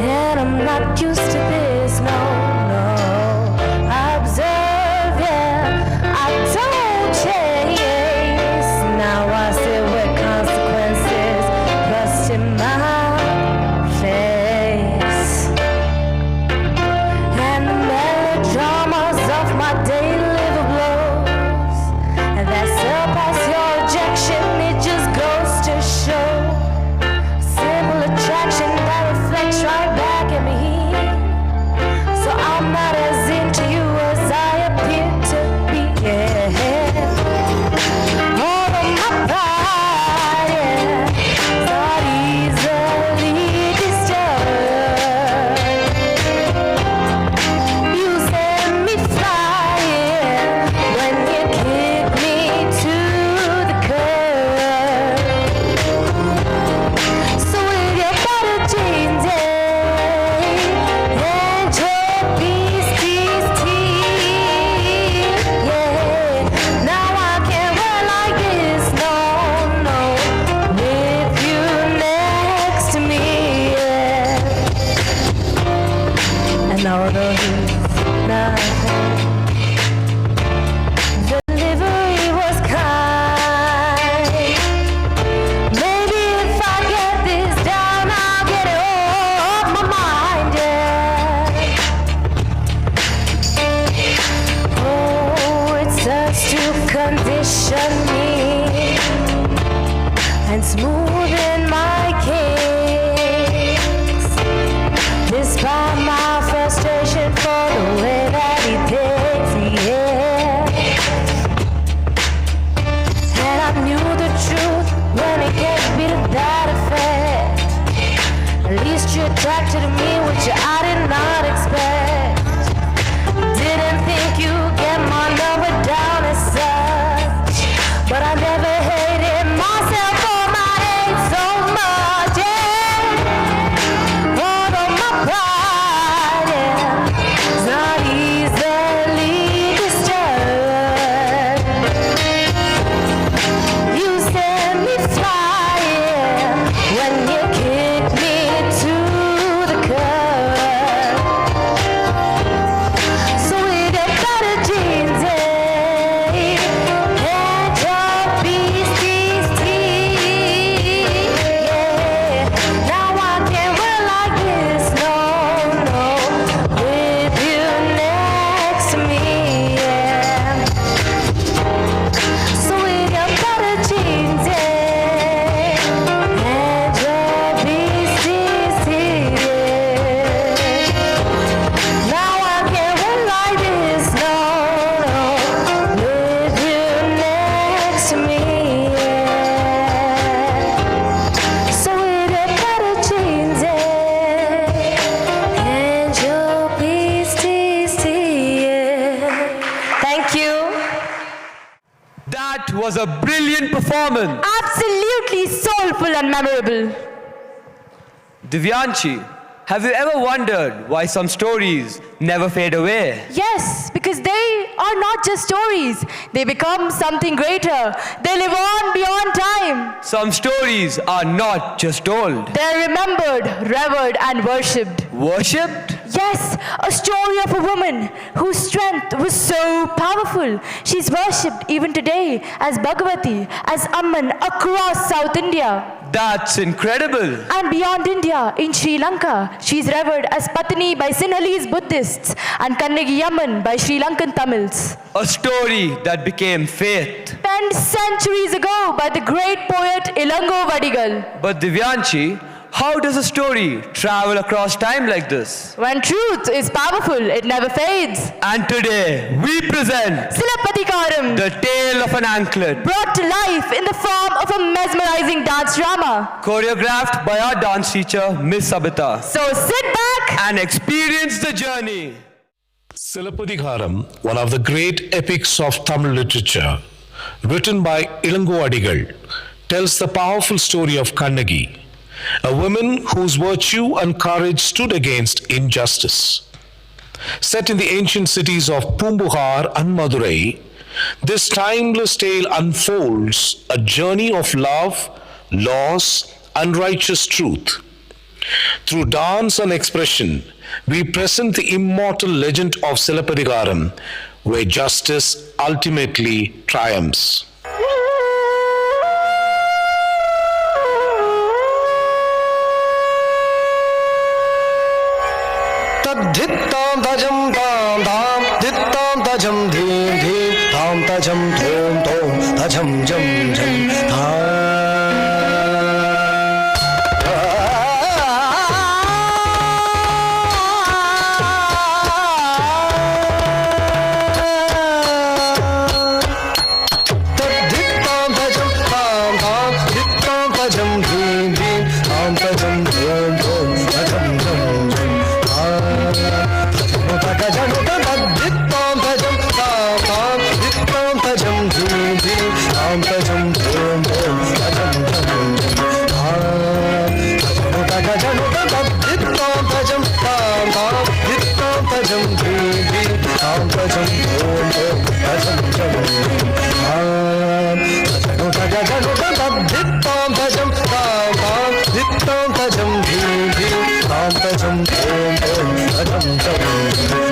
Speaker 8: And I'm not used to this, no, no. Observe, yeah, I don't chase. Now I sit with consequences thrust in my face. And the melodramas of my daily liver blows that surpass your
Speaker 1: That was a brilliant performance.
Speaker 2: Absolutely soulful and memorable.
Speaker 1: Divyanshi, have you ever wondered why some stories never fade away?
Speaker 2: Yes, because they are not just stories. They become something greater. They live on beyond time.
Speaker 1: Some stories are not just told.
Speaker 2: They're remembered, revered, and worshipped.
Speaker 1: Worshipped?
Speaker 2: Yes, a story of a woman whose strength was so powerful. She's worshipped even today as Bhagavati, as Amman across South India.
Speaker 1: That's incredible.
Speaker 2: And beyond India, in Sri Lanka, she's revered as Patani by Sinhalese Buddhists and Kannagi Amman by Sri Lankan Tamils.
Speaker 1: A story that became faith.
Speaker 2: Penned centuries ago by the great poet Ilango Vadigal.
Speaker 1: But Divyanshi, how does a story travel across time like this?
Speaker 2: When truth is powerful, it never fades.
Speaker 1: And today, we present
Speaker 2: Silappathikaram,
Speaker 1: the tale of an anklet,
Speaker 2: brought to life in the form of a mesmerizing dance drama.
Speaker 1: choreographed by our dance teacher, Miss Sabita.
Speaker 2: So sit back
Speaker 1: And experience the journey.
Speaker 13: Silappathikaram, one of the great epics of Tamil literature, written by Ilango Adigal, tells the powerful story of Kannagi, a woman whose virtue and courage stood against injustice. Set in the ancient cities of Pumbuhar and Madurai, this timeless tale unfolds a journey of love, loss, and righteous truth. Through dance and expression, we present the immortal legend of Silappathikaram, where justice ultimately triumphs.
Speaker 14: Dhittam tajam dham dham, dhittam tajam dhim dhim, dham tajam dhom dhom, tajam jam jam Dhittam tajam dham dham, dhittam tajam dhim dhim, dham tajam dhom dhom, tajam jam jam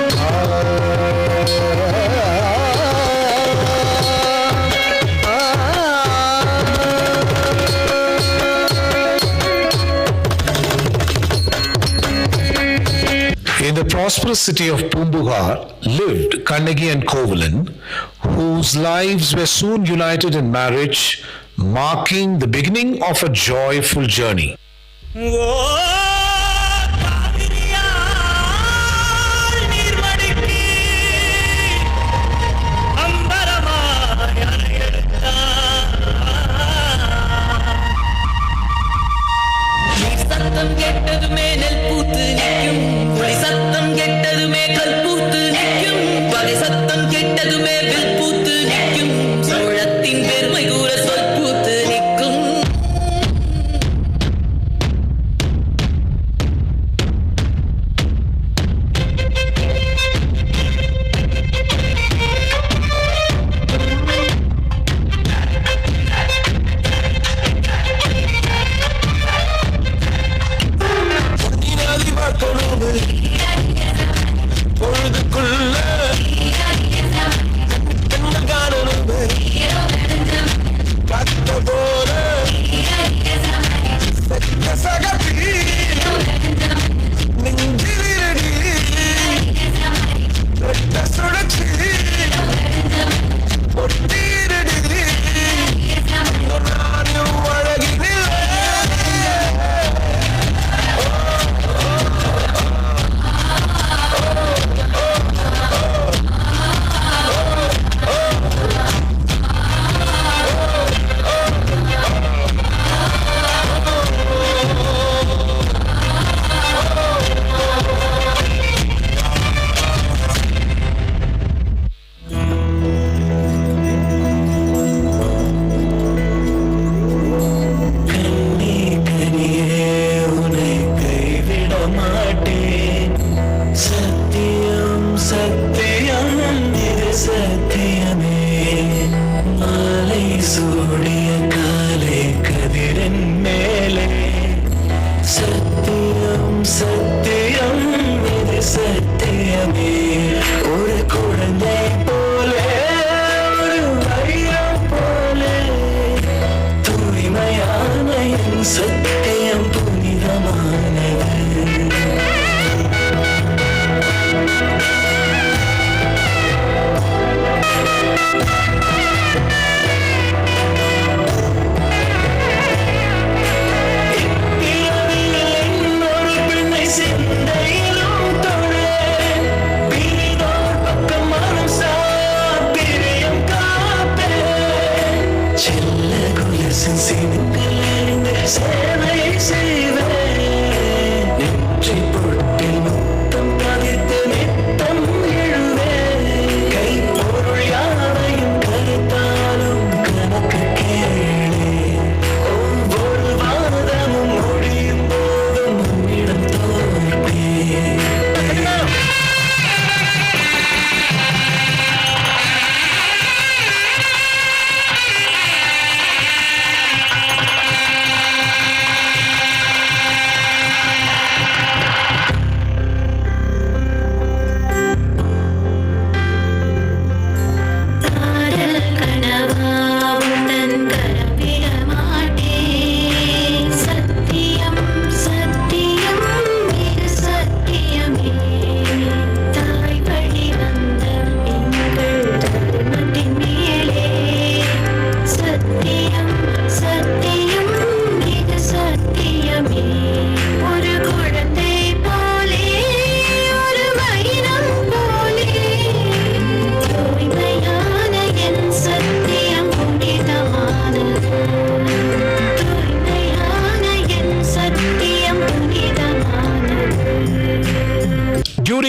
Speaker 14: In the prosperous city of Pumbuhar lived Kannagi and Kovalan, whose lives were soon united in marriage, marking the beginning of a joyful journey.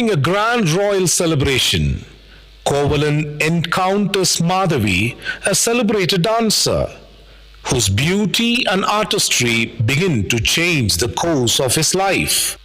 Speaker 13: During a grand royal celebration, Kovalan encounters Madhavi, a celebrated dancer, whose beauty and artistry begin to change the course of his life.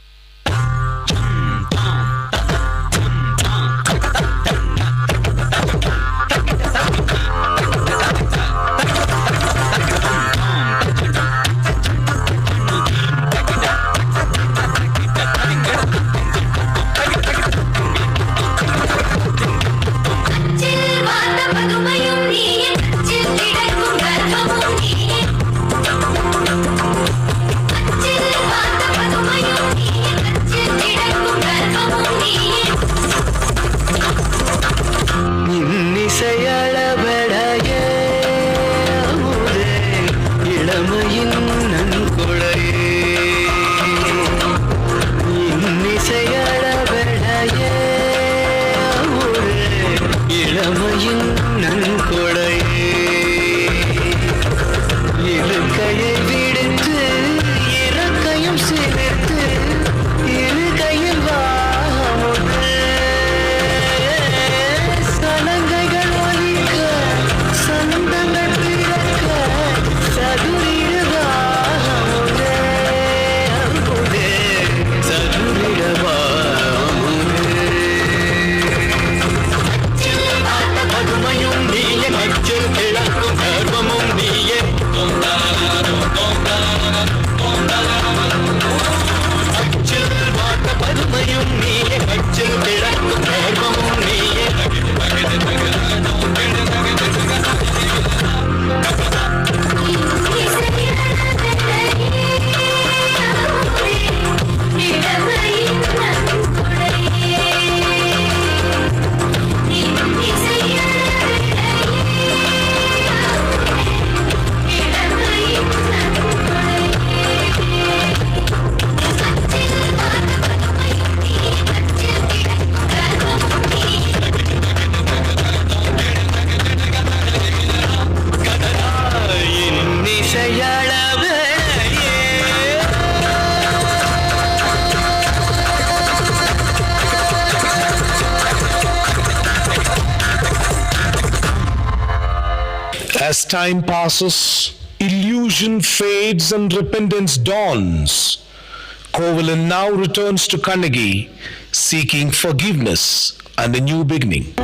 Speaker 13: As time passes, illusion fades and repentance dawns. Kovalan now returns to Kannagi, seeking forgiveness and a new beginning.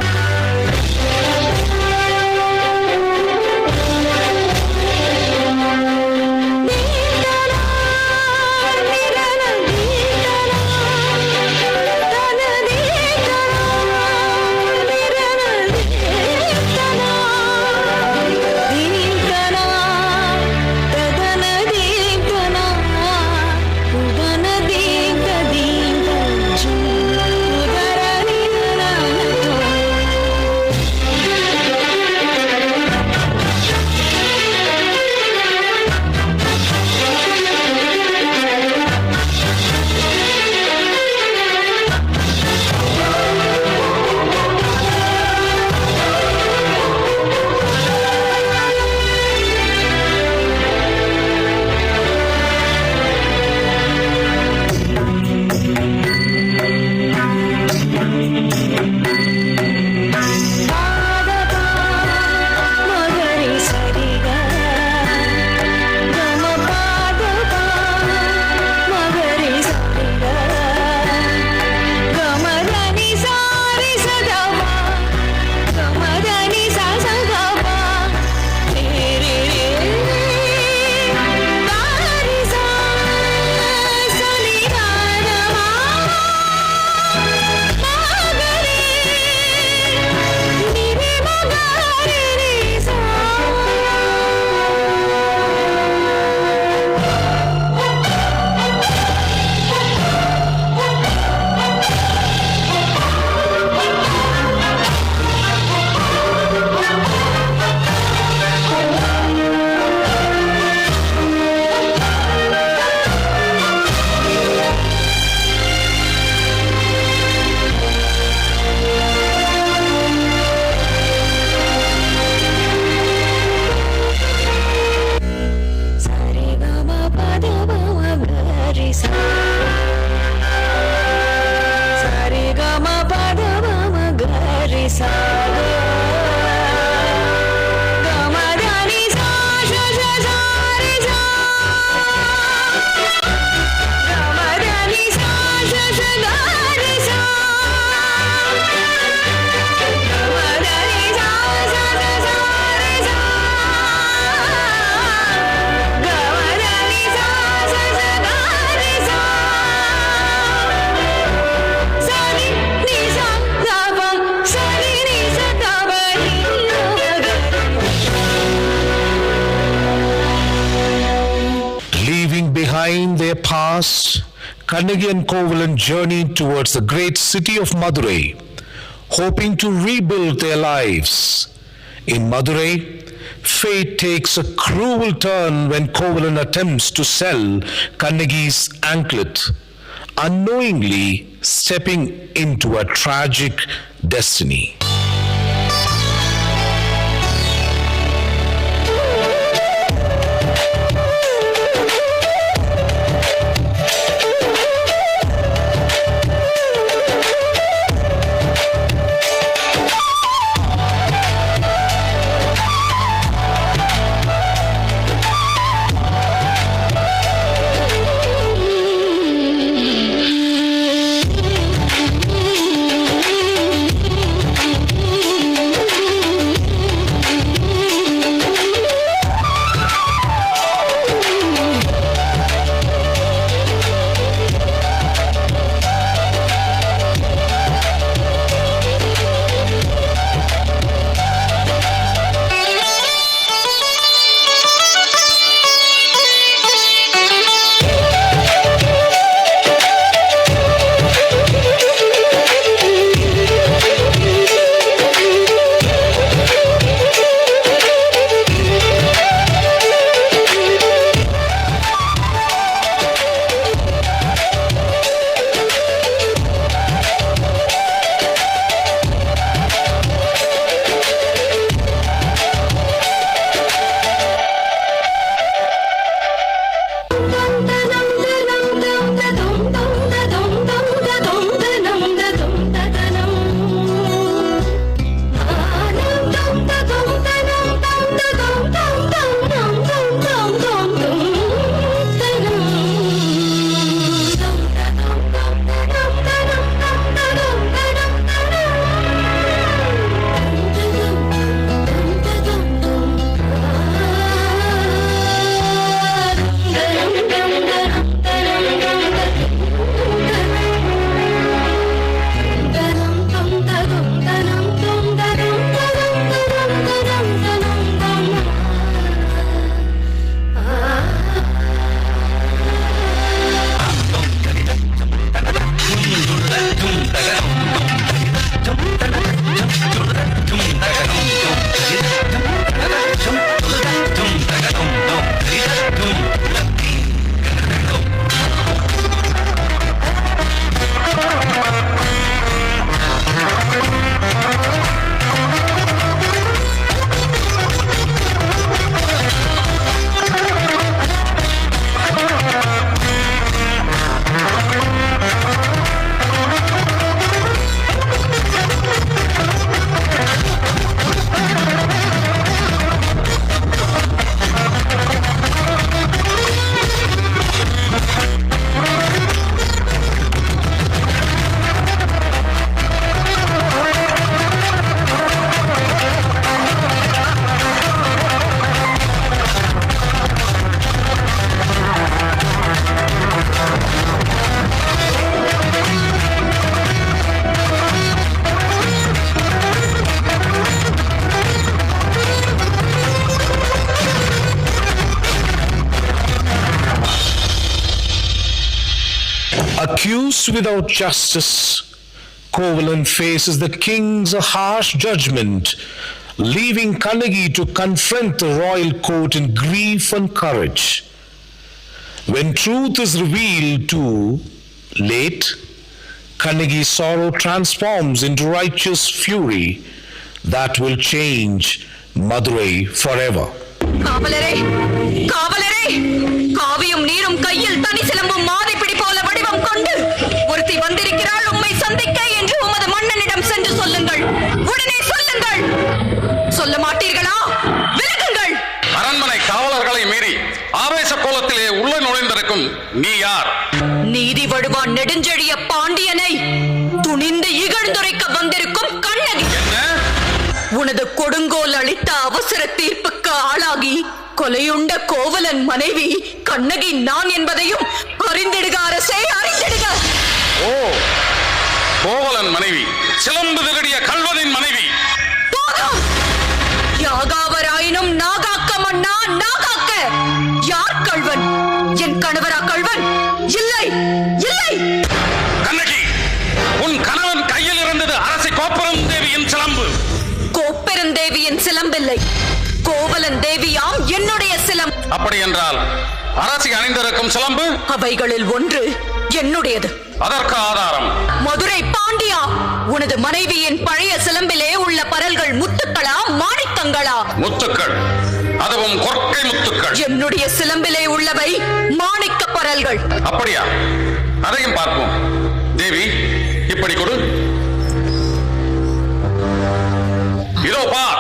Speaker 14: Behind their past, Kannagi and Kovalan journeyed towards the great city of Madurai, hoping to rebuild their lives. In Madurai, fate takes a cruel turn when Kovalan attempts to sell Kannagi's anklet, unknowingly stepping into a tragic destiny. Accused without justice, Kovalan faces the king's harsh judgment, leaving Kannagi to confront the royal court in grief and courage. When truth is revealed too late, Kannagi's sorrow transforms into righteous fury that will change Madurai forever.
Speaker 15: காவலரே காவலரே காவியும் நீரும் கையில் தனி சிலம்பும் மாதை பிடி போல வடிவம் கொண்டு ஒருத்தி வந்திருக்கிறாள் உம்மை சந்திக்க என்று உமது மன்னனிடம் சென்று சொல்லுங்கள். உடனே
Speaker 16: நீ யார்?
Speaker 15: நீதி வழுவான் நெடுஞ்செழிய பாண்டியனை துணிந்து இகழ்ந்துரைக்க வந்திருக்கும் கண்ணகி. உனது கொடுங்கோல் அளித்த அவசர தீர்ப்புக்கு ஆளாகி கொலையுண்ட கோவலன் மனைவி கண்ணகி நான் என்பதையும் அறிந்திடுக அரசே, அறிந்திடுக.
Speaker 16: ஓ, கோவலன் மனைவி, சிலம்பு திருடிய கல்வனின் மனைவி.
Speaker 15: யாகாவராயினும் நாகாக்க மன்னா, நாகாக்க. யார் கள்வன்? என் கணவரா கள்வன்? இல்லை, இல்லை.
Speaker 16: கண்ணகி, உன் கணவன் கையில் இருந்தது அரசி கோப்பெரும் தேவியின் சிலம்பு.
Speaker 15: கோப்பெரும் தேவியின் சிலம்பில்லை, கோவலன் தேவியாம் என்னுடைய சிலம்பு.
Speaker 16: அப்படி என்றால் அரசி அணிந்திருக்கும் சிலம்பு?
Speaker 15: அவைகளில் ஒன்று என்னுடையது.
Speaker 16: அதற்கு ஆதாரம்?
Speaker 15: மதுரை பாண்டியா, உனது மனைவியின் பழைய சிலம்பிலே உள்ள பரல்கள் முத்துக்களா, மாணிக்கங்களா?
Speaker 16: முத்துக்கள், அதுவும் கொற்கை முத்துக்கள்.
Speaker 15: என்னுடைய சிலம்பிலே உள்ளவை மாணிக்க பரல்கள்.
Speaker 16: அப்படியா? அதையும் பார்ப்போம். தேவி, இப்படி கொடு. இதோ பார்.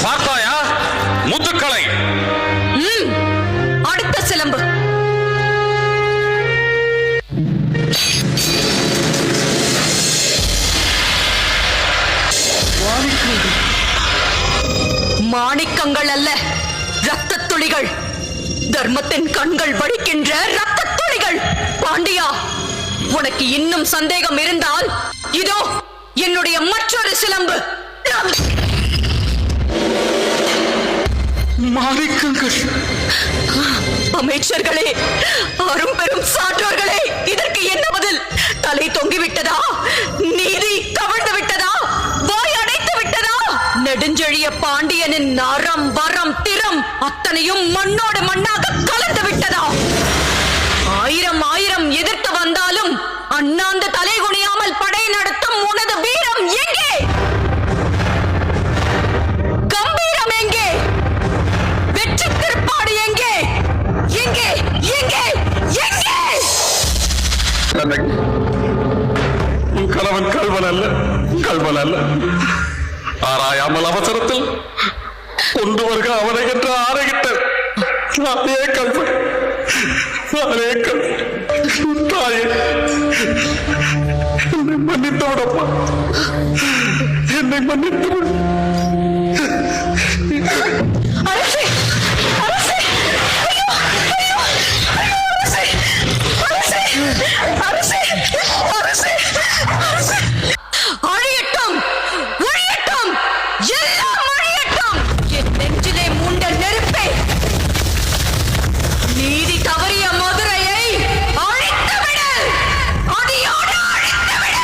Speaker 16: பார்த்தாயா முத்துக்களை?
Speaker 15: அடுத்த சிலம்பு. மாணிக்கங்கள் அல்ல, ரத்த துளிகள். தர்மத்தின் கண்கள் வடிக்கின்ற ரத்த துளிகள். பாண்டியா, உனக்கு இன்னும் சந்தேகம் இருந்தால் இதோ என்னுடைய மற்றொரு சிலம்பு.
Speaker 16: மாணிக்கங்கள்.
Speaker 15: அமைச்சர்களே, அரும் பெரும் சான்றோர்களே, இதற்கு என்ன பதில்? தலை தொங்கிவிட்டதா? நீதி கவிழ்ந்து விட்டதா? வாய் அடைத்து விட்டதா? நெடுஞ்செழிய பாண்டியனின் நரம் வரம் திறம் அத்தனையும் மண்ணோடு மண்ணாக கலந்து விட்டதா? ஆயிரம் ஆயிரம் எதிர்த்து வந்தாலும் அண்ணாந்து தலை குனியாமல் படை நடத்தும் உனது வீரம் எங்கே? கம்பீரம் எங்கே? வெற்றி திருப்பாடு எங்கே? எங்கே? எங்கே? எங்கே?
Speaker 16: உன் கணவன் கல்வன் அல்ல, கல்வன் அல்ல. ஆராயாமல் அவசரத்தில் கொண்டு வருக அவனை என்று ஆரையிட்ட நானே கல்வன், நானே கல்வன். தாயே, என்னை மன்னித்து விடப்பா, என்னை மன்னித்து விடு.
Speaker 15: அரசே, அரசே, ஐயோ, ஐயோ, ஐயோ, அரசே, அரசே, அரசே, அரசே, அரசே. அழியட்டும், ஒழியட்டும், எல்லாம் அழியட்டும். என் நெஞ்சிலே மூண்ட நெருப்பே, நீதி தவறிய மதுரையை அழித்து விடு, அடியோடு அழித்து விடு.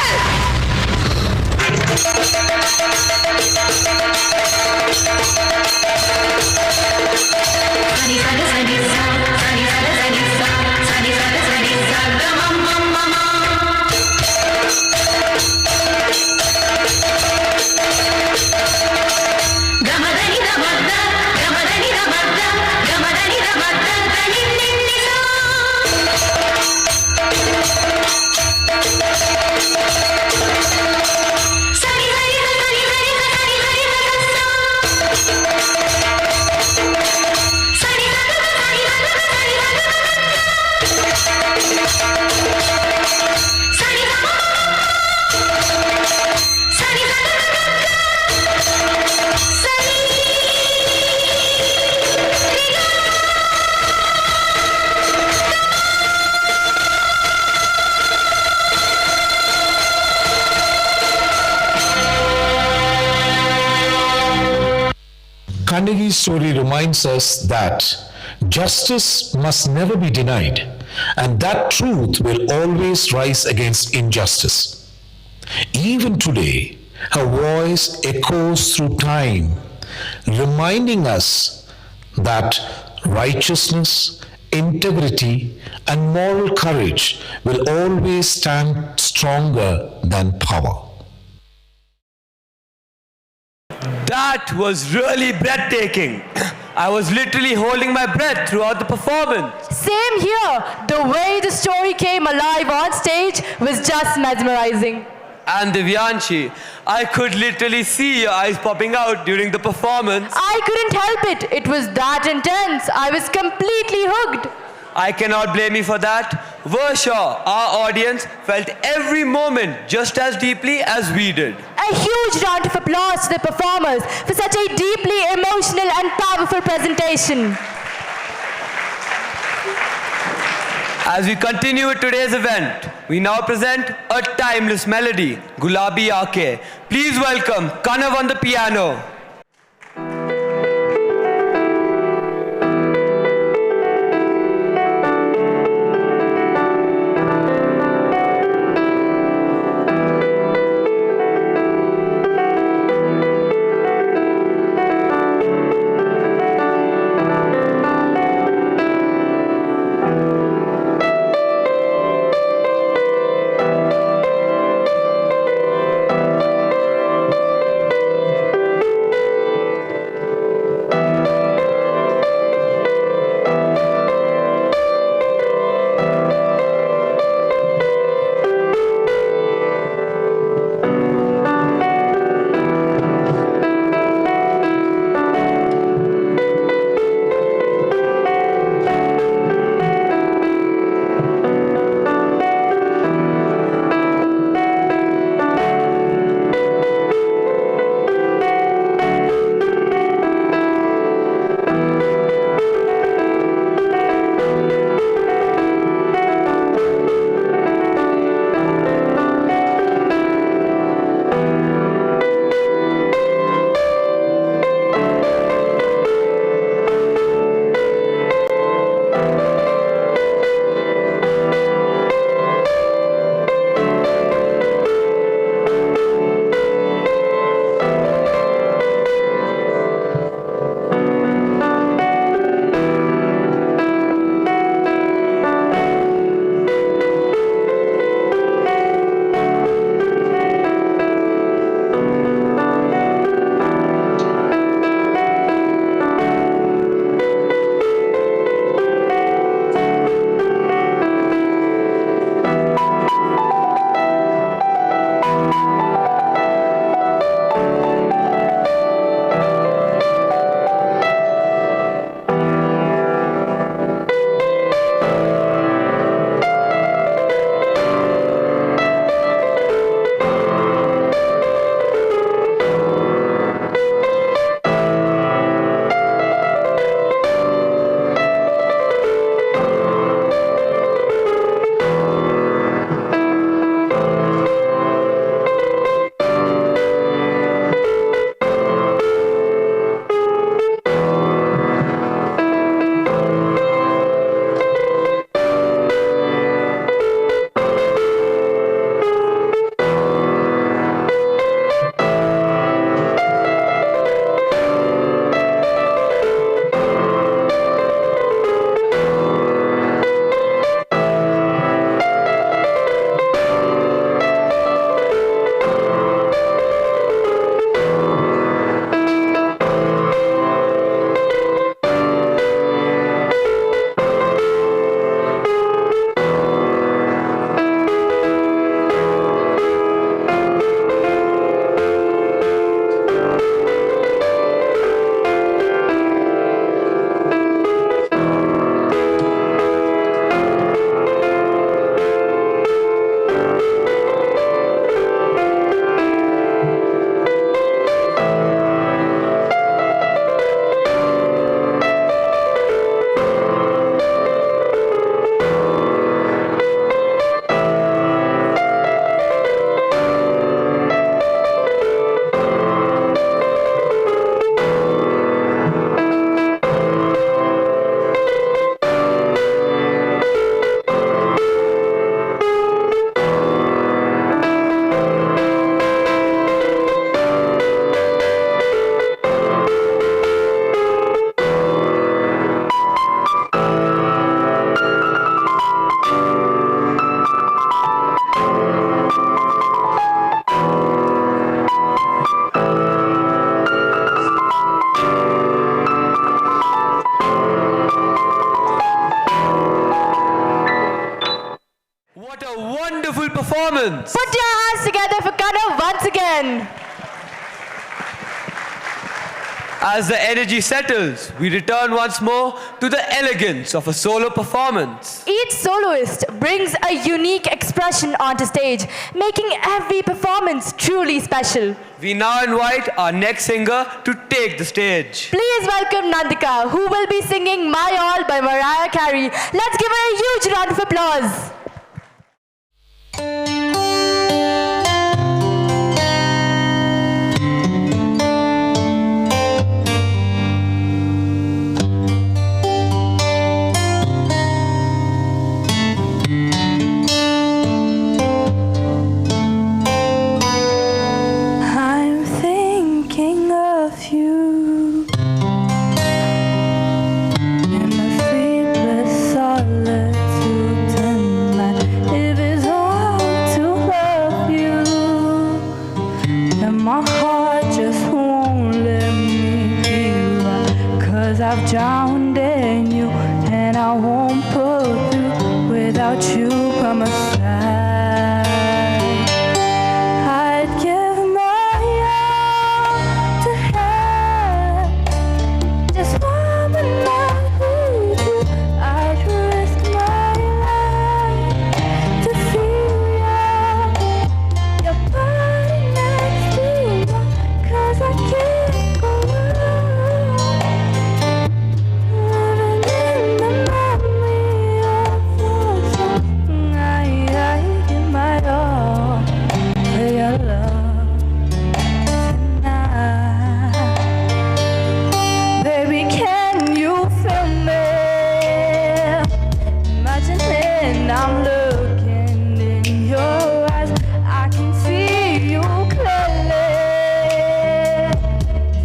Speaker 14: Kandagi's story reminds us that justice must never be denied and that truth will always rise against injustice. Even today, her voice echoes through time, reminding us that righteousness, integrity, and moral courage will always stand stronger than power.
Speaker 1: That was really breathtaking. I was literally holding my breath throughout the performance.
Speaker 2: Same here. The way the story came alive on stage was just mesmerizing.
Speaker 1: And Divyanshi, I could literally see your eyes popping out during the performance.
Speaker 2: I couldn't help it. It was that intense. I was completely hooked.
Speaker 1: I cannot blame you for that. We're sure our audience felt every moment just as deeply as we did.
Speaker 2: A huge round of applause to the performers for such a deeply emotional and powerful presentation.
Speaker 1: As we continue with today's event, we now present a timeless melody, Gulabi Aake. Please welcome Kanav on the piano. What a wonderful performance!
Speaker 2: Put your hands together for piano once again.
Speaker 1: As the energy settles, we return once more to the elegance of a solo performance.
Speaker 2: Each soloist brings a unique expression onto stage, making every performance truly special.
Speaker 1: We now invite our next singer to take the stage.
Speaker 2: Please welcome Nandika, who will be singing My All by Mariah Carey. Let's give her a huge round of applause.
Speaker 8: I've drowned in you, and I won't pull through without you by my side. I'd give my all to have just one night with you. I'd risk my life to feel your body next to mine, 'cause I can't go on. I'm looking in your eyes, I can see you clearly,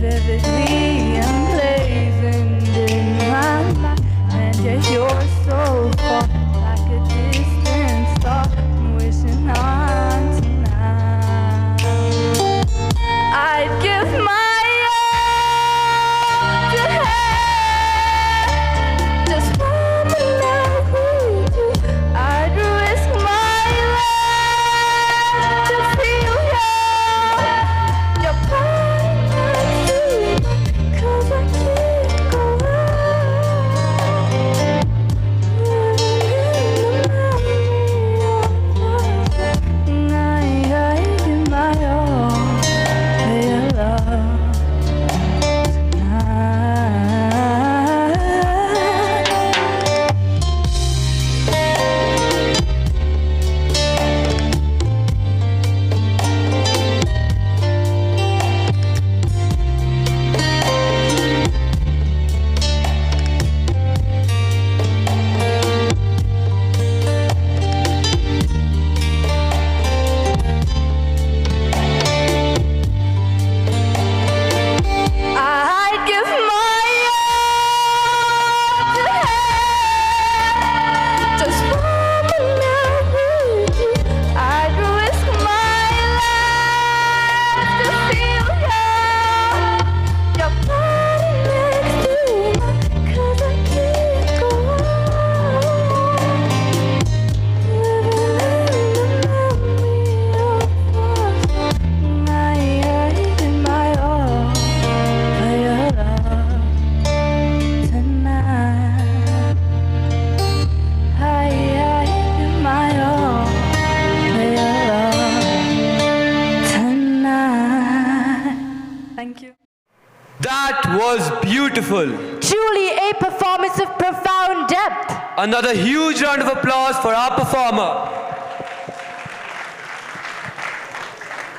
Speaker 8: vividly emblazoned in my mind, and yet you're so far, like a distant star, I'm wishing on tonight. I'd give my all to have just one night with you. I'd risk my life to feel your body next to mine, 'cause I can't go on living in the memory of us. I give my all for your love tonight. I'd give my all to have just one night with you. I'd risk my life to feel your body next to mine, 'cause I can't go on living in the memory of us. I give my all for your love tonight. I give my all for your love tonight. Thank you.
Speaker 1: That was beautiful.
Speaker 2: Truly a performance of profound depth.
Speaker 1: Another huge round of applause for our performer.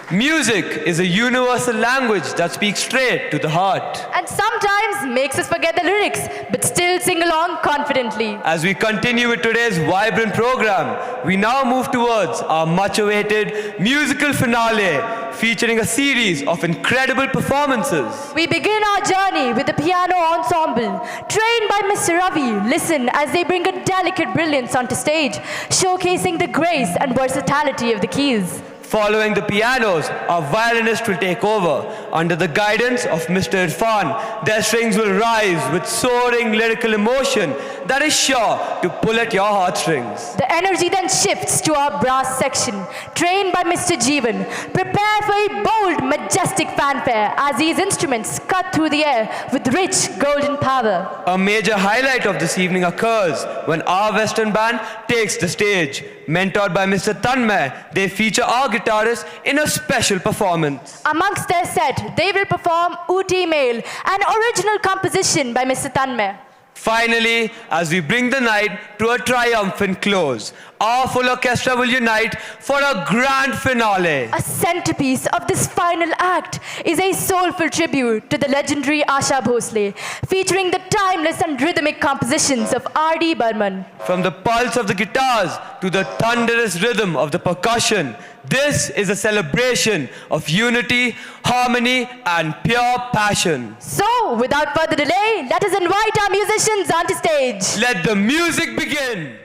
Speaker 1: Music is a universal language that speaks straight to the heart.
Speaker 2: And sometimes makes us forget the lyrics, but still sing along confidently.
Speaker 1: As we continue with today's vibrant program, we now move towards our much-awaited musical finale, featuring a series of incredible performances.
Speaker 2: We begin our journey with the piano ensemble, trained by Mr. Ravi. Listen as they bring a delicate brilliance onto stage, showcasing the grace and versatility of the keys.
Speaker 1: Following the pianos, our violinist will take over under the guidance of Mr. Irfan, their strings will rise with soaring lyrical emotion that is sure to pull at your heartstrings.
Speaker 2: The energy then shifts to our brass section, trained by Mr. Jeevan. Prepare for a bold, majestic fanfare as these instruments cut through the air with rich golden power.
Speaker 1: A major highlight of this evening occurs when our Western band takes the stage. Mentored by Mr. Tanmay, they feature our guitarists in a special performance.
Speaker 2: Amongst their set, they will perform Ooty Mail, an original composition by Mr. Tanmay.
Speaker 1: Finally, as we bring the night to a triumphant close, our full orchestra will unite for a grand finale.
Speaker 2: A centerpiece of this final act is a soulful tribute to the legendary Asha Bhosle, featuring the timeless and rhythmic compositions of R.D. Burman.
Speaker 1: From the pulse of the guitars to the thunderous rhythm of the percussion, this is a celebration of unity, harmony, and pure passion.
Speaker 2: So, without further delay, let us invite our musicians onto stage.
Speaker 1: Let the music begin.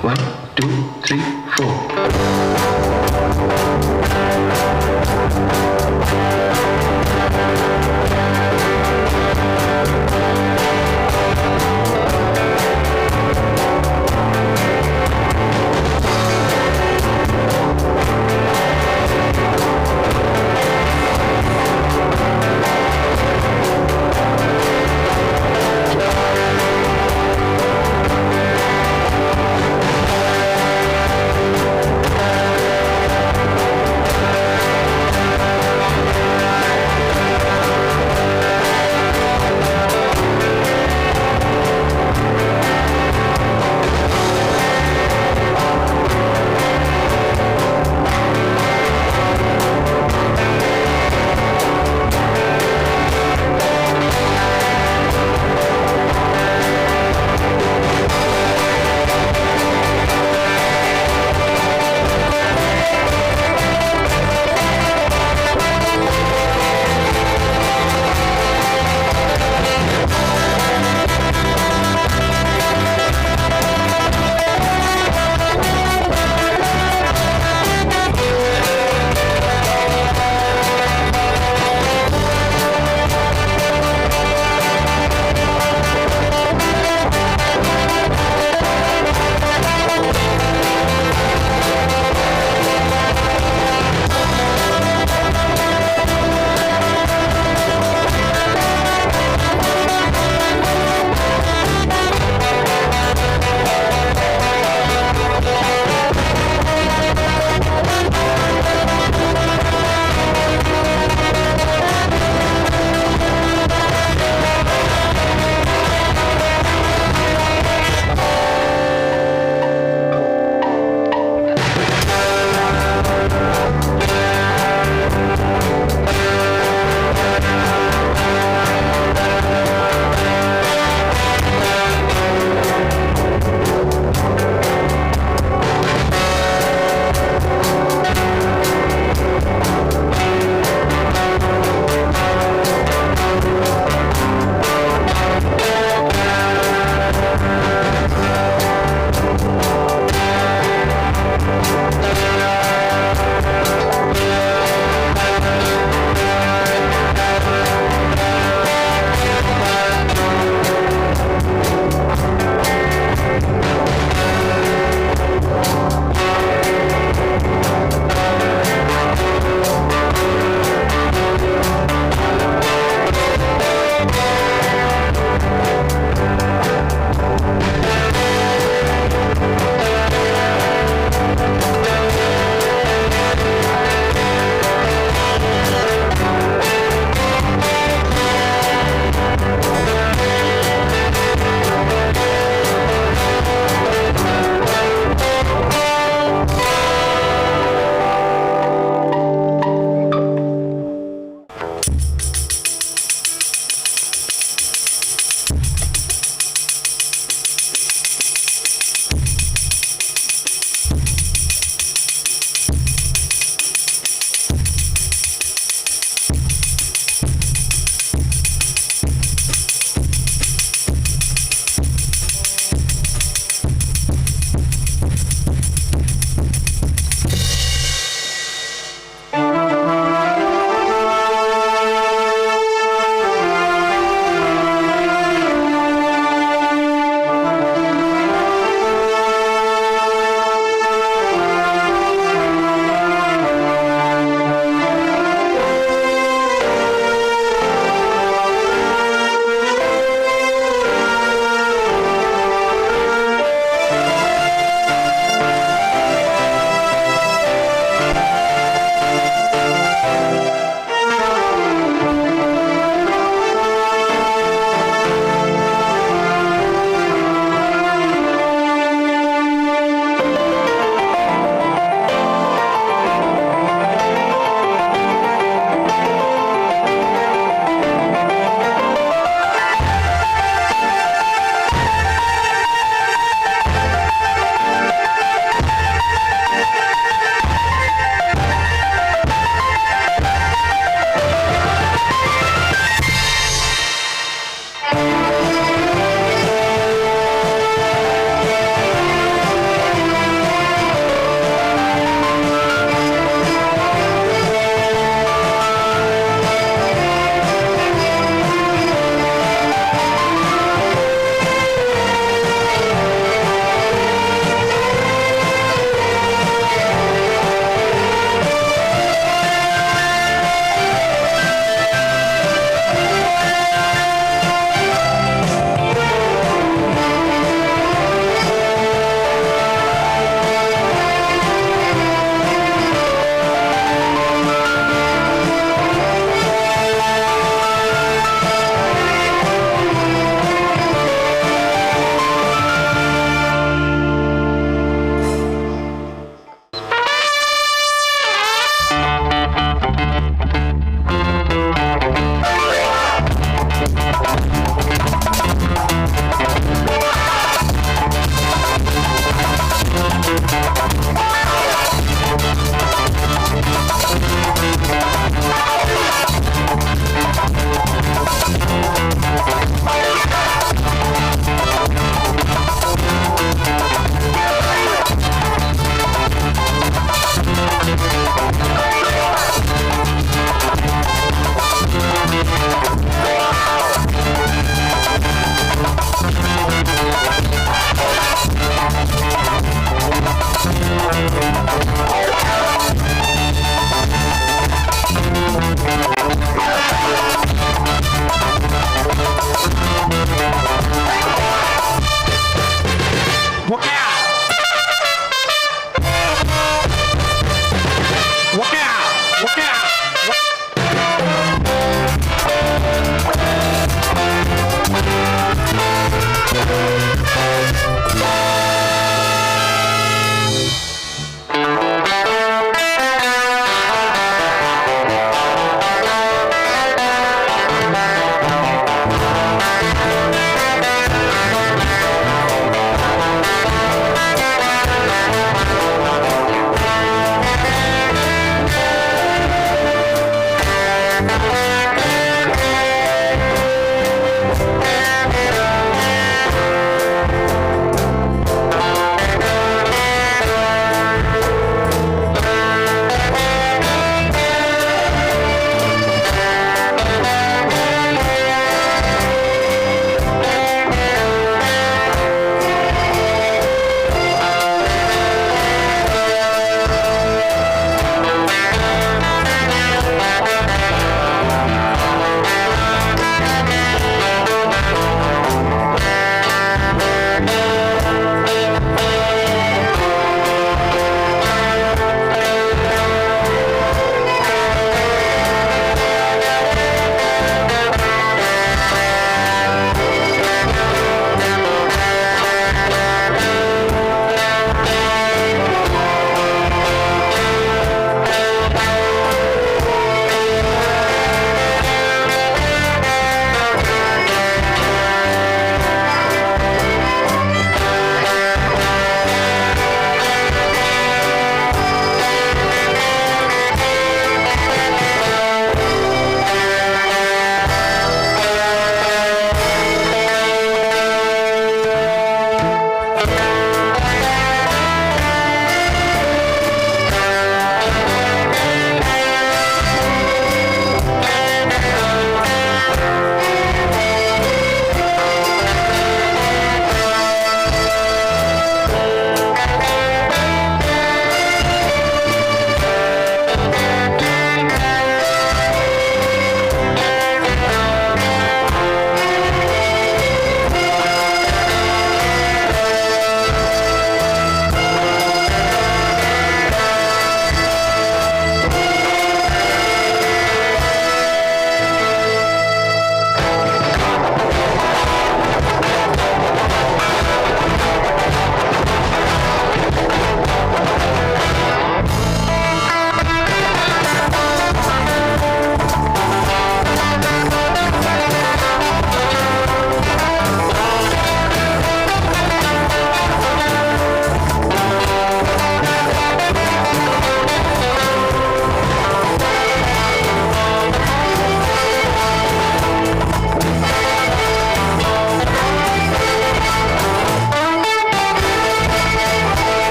Speaker 17: 1, 2, 3, 4.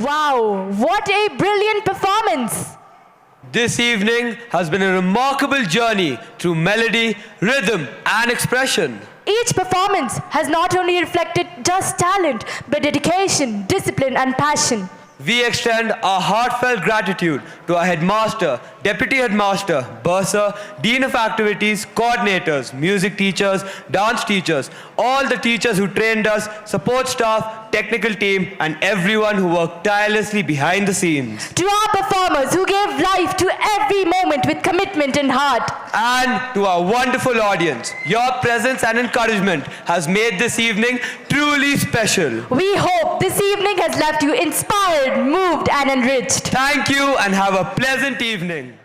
Speaker 2: Wow, what a brilliant performance!
Speaker 1: This evening has been a remarkable journey through melody, rhythm, and expression.
Speaker 2: Each performance has not only reflected just talent, but dedication, discipline, and passion.
Speaker 1: We extend our heartfelt gratitude to our headmaster, deputy headmaster, bursar, dean of activities, coordinators, music teachers, dance teachers, all the teachers who trained us, support staff, technical team, and everyone who worked tirelessly behind the scenes.
Speaker 2: To our performers who gave life to every moment with commitment and heart.
Speaker 1: And to our wonderful audience, your presence and encouragement has made this evening truly special.
Speaker 2: We hope this evening has left you inspired, moved, and enriched.
Speaker 1: Thank you and have a pleasant evening.